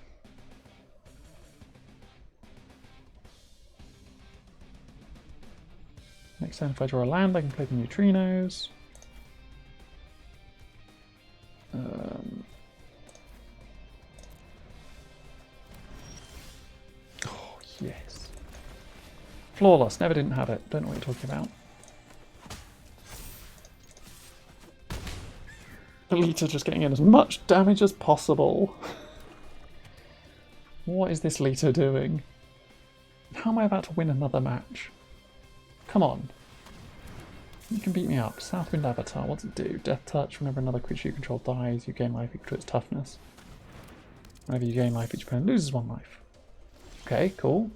Next turn, if I draw a land, I can play the neutrinos. Oh, yes. Flawless. Never didn't have it. Don't know what you're talking about. Lita just getting in as much damage as possible. What is this Lita doing? How am I about to win another match? Come on. You can beat me up. Southwind Avatar, what's it do? Death Touch, whenever another creature you control dies, you gain life equal to its toughness. Whenever you gain life, each opponent loses 1 life. Okay, cool.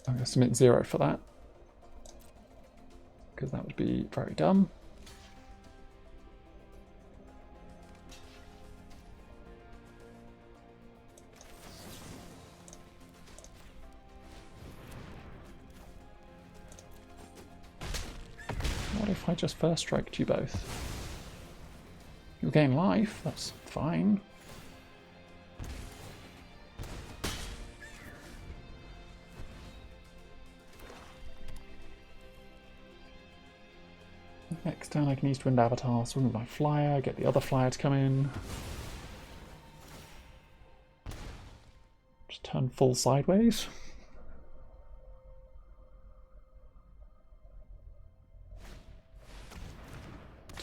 I'm going to submit 0 for that. Because that would be very dumb. What if I just first striked you both? You'll gain life, that's fine. Next turn I can Eastwind Avatar, swing with my flyer, get the other flyer to come in. Just turn full sideways.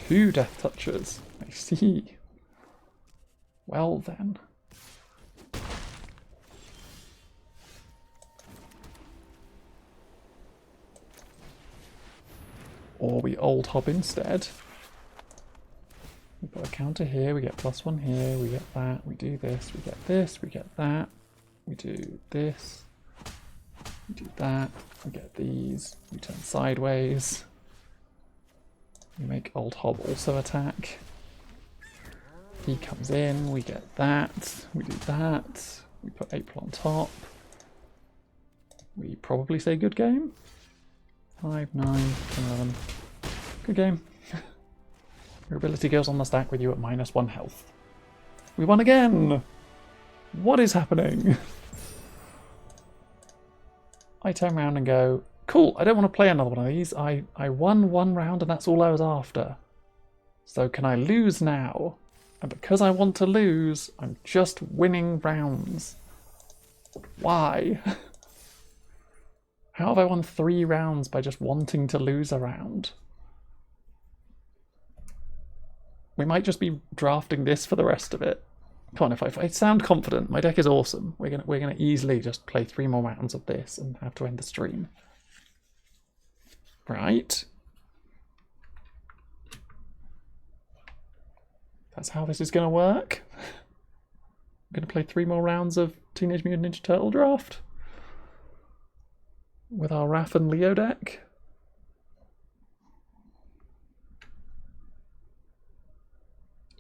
Two Death Touches, I see. Well then. Or we old hop instead. We've got a counter here, we get +1 here, we get that, we do this, we get this, we get that, we do this, we do that, we get these, we turn sideways. We make old hob also attack. He comes in, we get that, we do that, we put April on top. We probably say good game. 5, 9, 11. Good game. Your ability goes on the stack with you at -1 health. We won again! What is happening? I turn around and go, cool, I don't want to play another one of these. I won 1 round and that's all I was after. So can I lose now? And because I want to lose, I'm just winning rounds. Why? How have I won 3 rounds by just wanting to lose a round? We might just be drafting this for the rest of it. Come on, if I sound confident, my deck is awesome. We're gonna easily just play 3 more rounds of this and have to end the stream. Right? That's how this is gonna work. I'm gonna play 3 more rounds of Teenage Mutant Ninja Turtle draft with our Raph and Leo deck.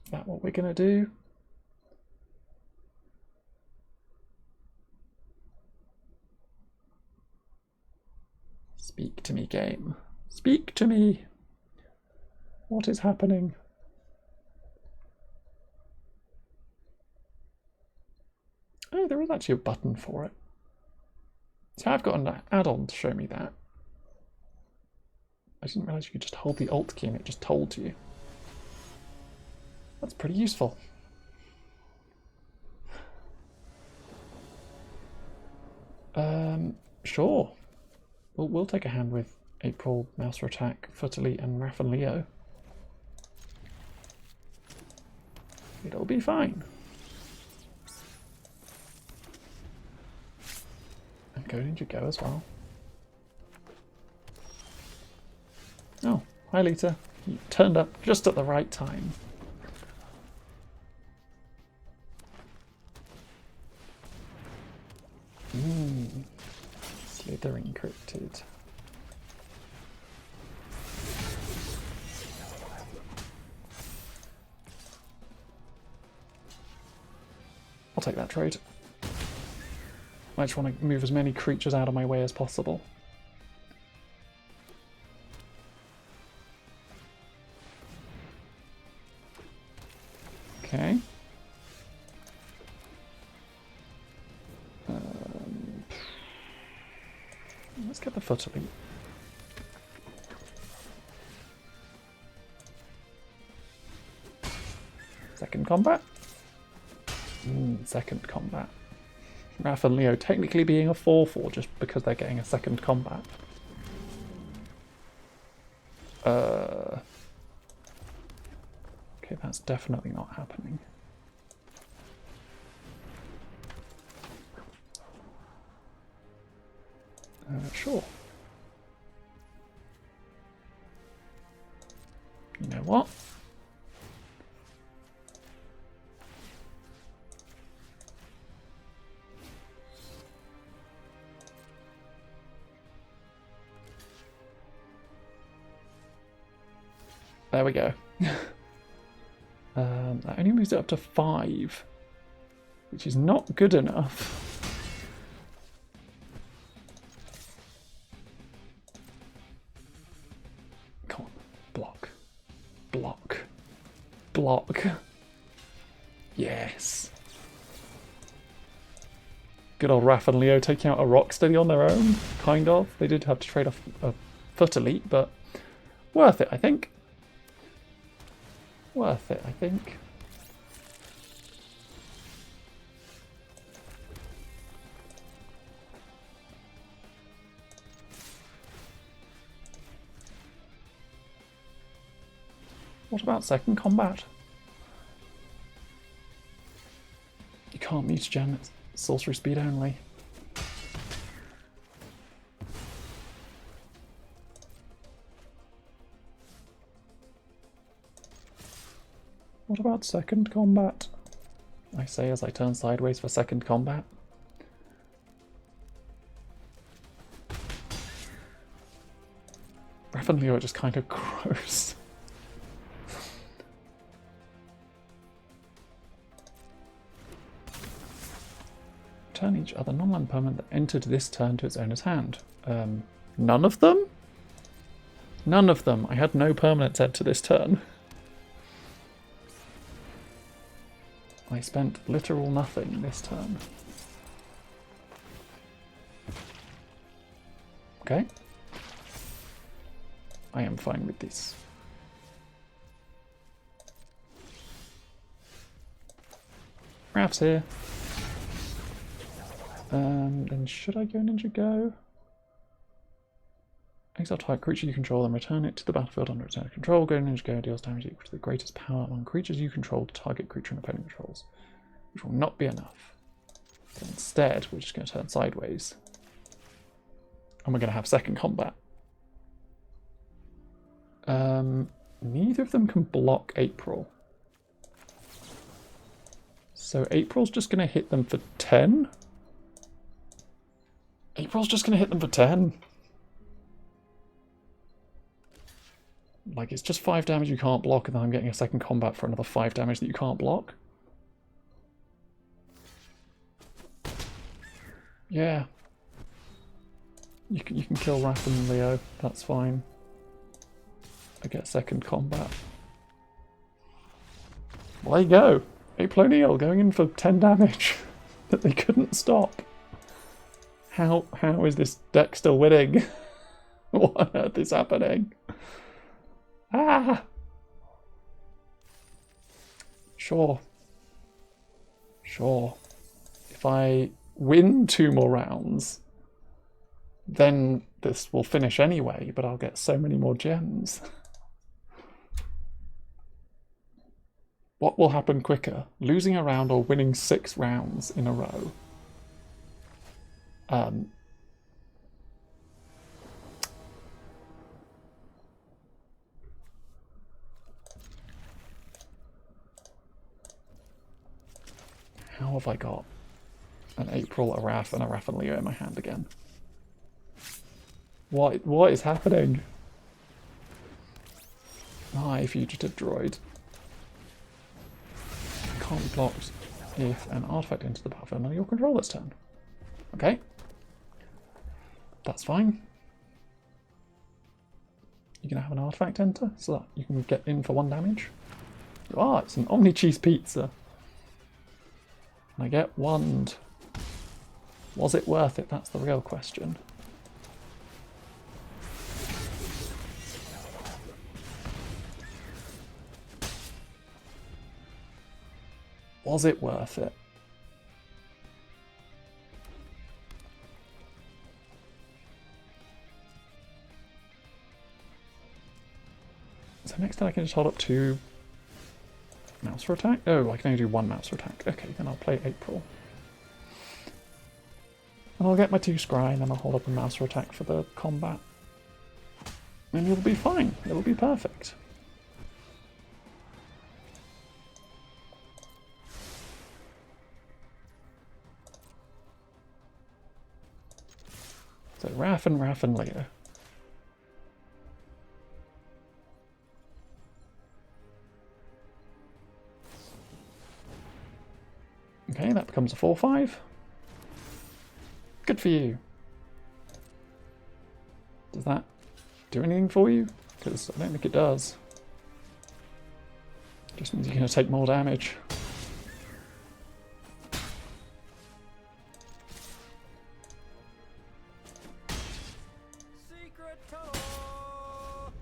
Is that what we're gonna do? Speak to me, game. Speak to me. What is happening? Oh, there is actually a button for it. See, I've got an add-on to show me that. I didn't realise you could just hold the Alt key and it just told you. That's pretty useful. Sure. We'll take a hand with April, Mouser Attack, Futterly, and Raph and Leo. It'll be fine. And Go Ninja Go as well. Oh, hi Lita. You turned up just at the right time. Slither encrypted. I'll take that trade. I just want to move as many creatures out of my way as possible. Okay. Let's get the Futterly. Second combat. Second combat. Raph and Leo technically being a 4/4 just because they're getting a second combat. Okay, that's definitely not happening. Sure. You know what? There we go. That only moves it up to 5, which is not good enough. Come on, block, block, block. Yes. Good old Raph and Leo taking out a Rocksteady on their own, kind of. They did have to trade off a Foot Elite, but worth it, I think. Worth it, I think. What about second combat? You can't mutagen, it's sorcery speed only. What about second combat? I say as I turn sideways for second combat. Raph and Leo are just kind of gross. Turn each other non-land permanent that entered this turn to its owner's hand. None of them? None of them. I had no permanents add to this turn. I spent literal nothing this turn. Okay. I am fine with this. Raph's here. Then should I go Ninja Go? Exile type creature you control and return it to the battlefield under its own control. Go Ninja Go deals damage equal to the greatest power among creatures you control to target creature and opponent controls, which will not be enough. So instead, we're just going to turn sideways. And we're going to have second combat. Neither of them can block April. So April's just going to hit them for 10? April's just going to hit them for 10? Like, it's just 5 damage you can't block, and then I'm getting a second combat for another 5 damage that you can't block. Yeah. You can kill Raph and Leo, that's fine. I get second combat. Well, there you go. April O'Neil going in for 10 damage that they couldn't stop. How is this deck still winning? What on earth is happening? Ah! Sure. Sure. If I win 2 more rounds, then this will finish anyway, but I'll get so many more gems. What will happen quicker? Losing a round or winning 6 rounds in a row? How have I got an April, a Raph, and a Raph and Leo in my hand again? What is happening? Hi, fugitive droid. Can't be blocked if an artifact enters the battlefield on your controller's turn. Okay. That's fine. You can have an artifact enter so that you can get in for 1 damage. Ah, it's an Omni Cheese Pizza. And I get wand. Was it worth it? That's the real question. Was it worth it? So next turn I can just hold up 2 mouse for attack? Oh, I can only do 1 mouse for attack. Okay, then I'll play April. And I'll get my 2 scry and then I'll hold up a mouse for attack for the combat. And it'll be fine. It'll be perfect. So Raph and Leo. Okay, that becomes a 4/5. Good for you. Does that do anything for you? Because I don't think it does. Just means you're going to take more damage. Secret tunnel.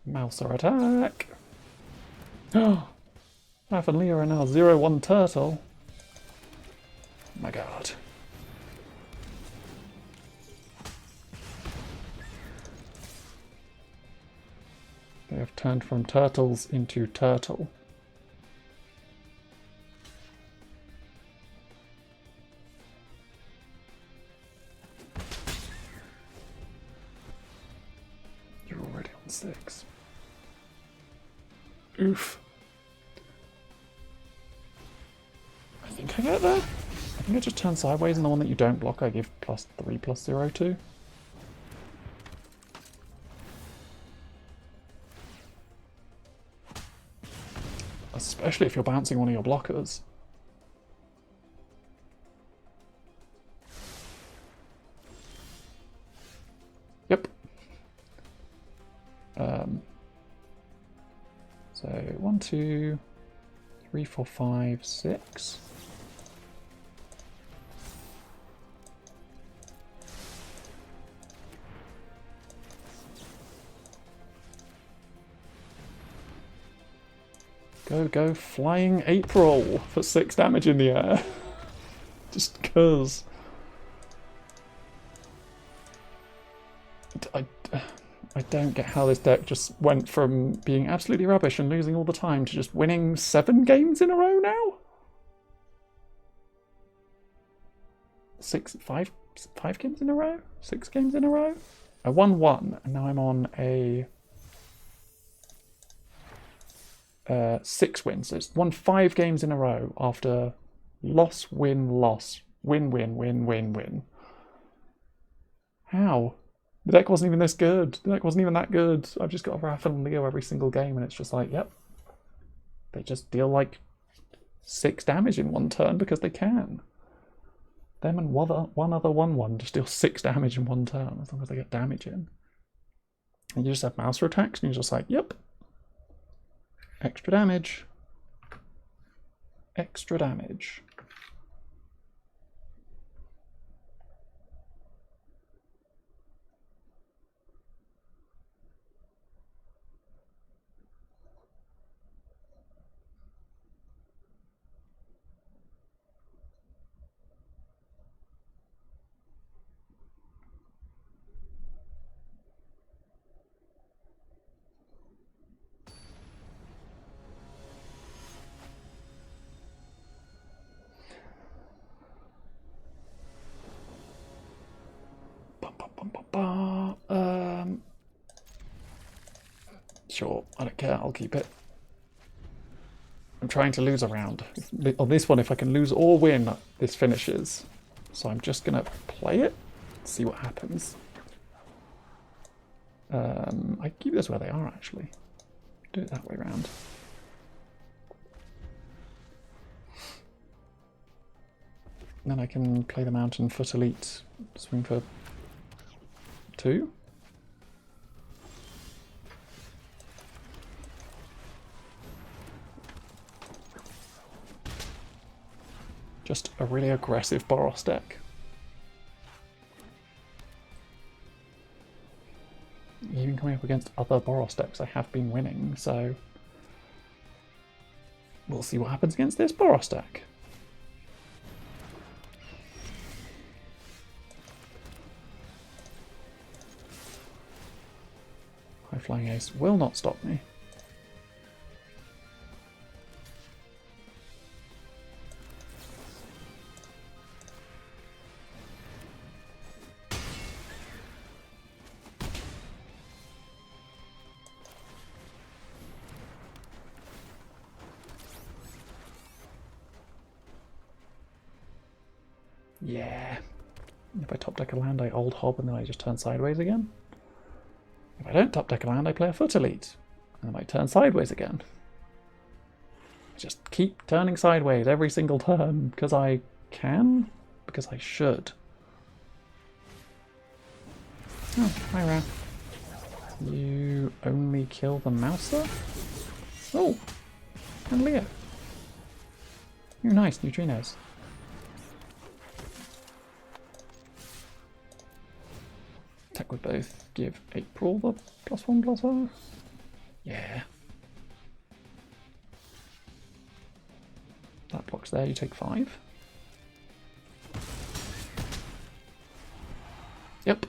Mouser attack. Oh, Raph and Leo are now 0/1 turtle. Oh my god. They have turned from turtles into turtle. You're already on 6. Oof. I think I get there. I think I just turn sideways and the one that you don't block I give +3/+0 to. Especially if you're bouncing one of your blockers. Yep. So 1, 2, 3, 4, 5, 6. Go, flying April for 6 damage in the air. Just cause. I don't get how this deck just went from being absolutely rubbish and losing all the time to just winning 7 games in a row now? 5 games in a row? 6 games in a row? I won 1 and now I'm on a 6 wins. So it's won 5 games in a row after loss, win, loss, win, win, win, win, win. How? The deck wasn't even this good. The deck wasn't even that good. I've just got a Raph and Leo every single game and it's just like, yep. They just deal like 6 damage in 1 turn because they can. Them and one other 1/1 just deal 6 damage in 1 turn as long as they get damage in. And you just have Mouser attacks and you're just like, yep. Extra damage. extra damage. Sure, I don't care, I'll keep it. I'm trying to lose a round. On this one, if I can lose or win, this finishes. So I'm just going to play it, see what happens. I keep this where they are, actually. Do it that way around. Then I can play the Mountain Foot Elite, swing for 2. Just a really aggressive Boros deck. Even coming up against other Boros decks, I have been winning, so we'll see what happens against this Boros deck. High Flying Ace will not stop me. Yeah. If I top deck a land, I old hob and then I just turn sideways again. If I don't top deck a land, I play a Foot Elite and then I turn sideways again. I just keep turning sideways every single turn because I can, because I should. Oh, hi Ra. You only kill the mouser? Oh, and Leo. You're nice, neutrinos. Attack with both. Give April the +1/+1. Yeah. That blocks there, you take 5. Yep.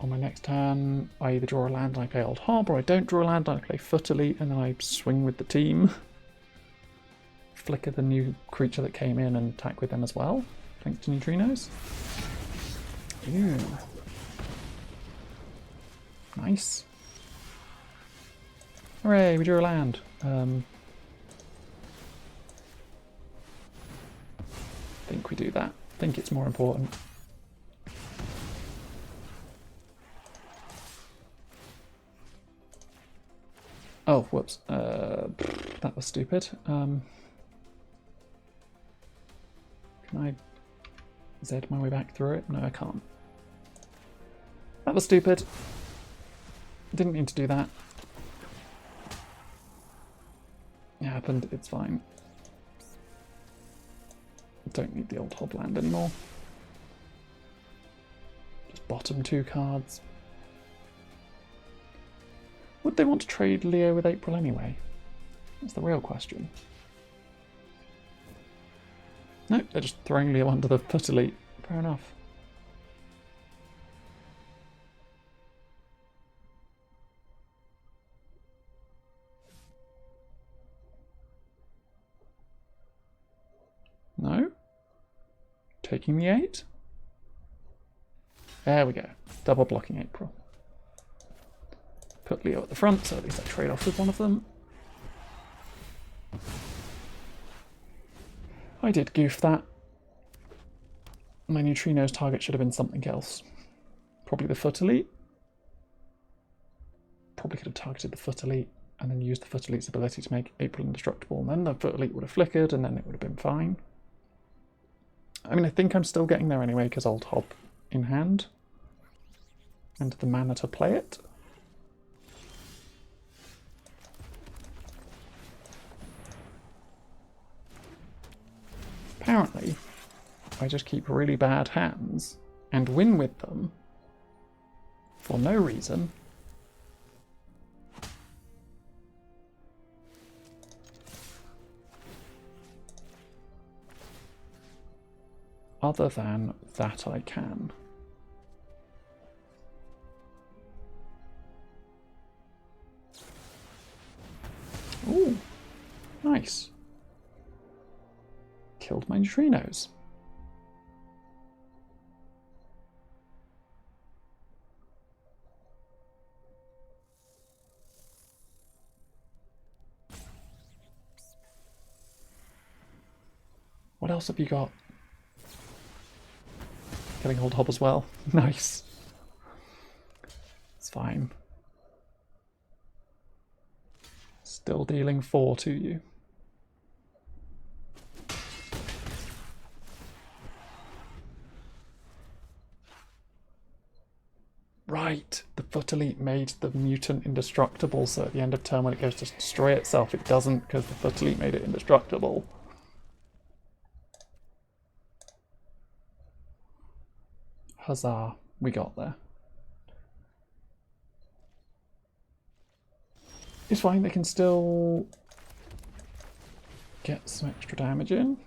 On my next turn, I either draw a land and I play Old Hob, or I don't draw a land and I play Foot Elite and then I swing with the team. Flicker the new creature that came in and attack with them as well, thanks to neutrinos. Ew. Nice. Hooray, we drew a land. I think we do that. I think it's more important. Oh, whoops. That was stupid. Can I Z my way back through it? No, I can't. That was stupid. Didn't mean to do that. It happened, it's fine. Don't need the old hob land anymore. Just bottom 2 cards. Would they want to trade Leo with April anyway? That's the real question. Nope, they're just throwing Leo under the Foot Elite. Fair enough. No? Taking the 8? There we go. Double blocking April. Put Leo at the front, so at least I trade off with one of them. I did goof that. My neutrinos target should have been something else. Probably the Foot Elite. Probably could have targeted the Foot Elite and then used the Foot Elite's ability to make April indestructible, and then the Foot Elite would have flickered and then it would have been fine. I mean, I think I'm still getting there anyway because Old Hob in hand and the mana to play it. apparently, I just keep really bad hands and win with them for no reason. Other than that I can. Ooh, nice. Killed my neutrinos. What else have you got? Getting hold hob as well. Nice. It's fine. Still dealing 4 to you. Right, the Foot Elite made the mutant indestructible, so at the end of turn when it goes to destroy itself, it doesn't because the Foot Elite made it indestructible. Huzzah, we got there. It's fine, they can still get some extra damage in.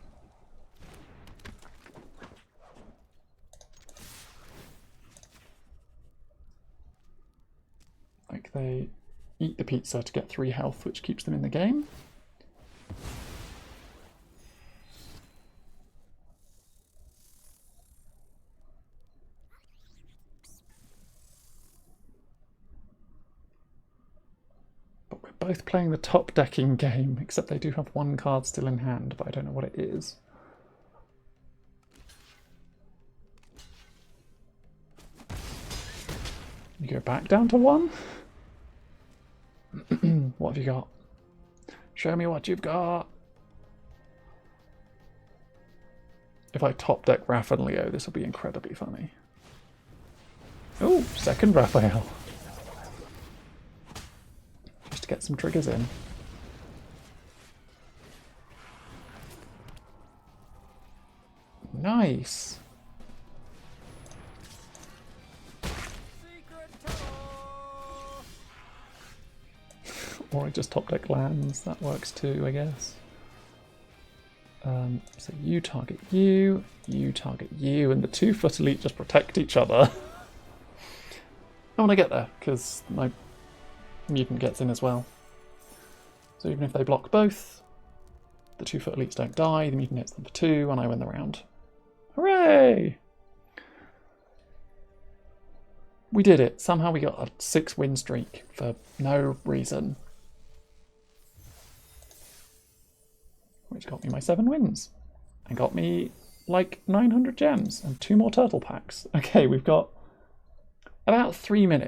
Like they eat the pizza to get 3 health, which keeps them in the game. But we're both playing the top decking game, except they do have 1 card still in hand, but I don't know what it is. You go back down to 1? What have you got? Show me what you've got. If I top deck Raph and Leo, this will be incredibly funny. Oh, second Raphael. Just to get some triggers in. Nice. Or I just top deck lands, that works too, I guess. So you target you target you, and the 2 Foot Elite just protect each other. I want to get there, because my mutant gets in as well. So even if they block both, the 2 Foot Elites don't die, the mutant hits them for 2, and I win the round. Hooray! We did it. Somehow we got a 6 win streak for no reason. Which got me my 7 wins. And got me like 900 gems and 2 more turtle packs. Okay, we've got about 3 minutes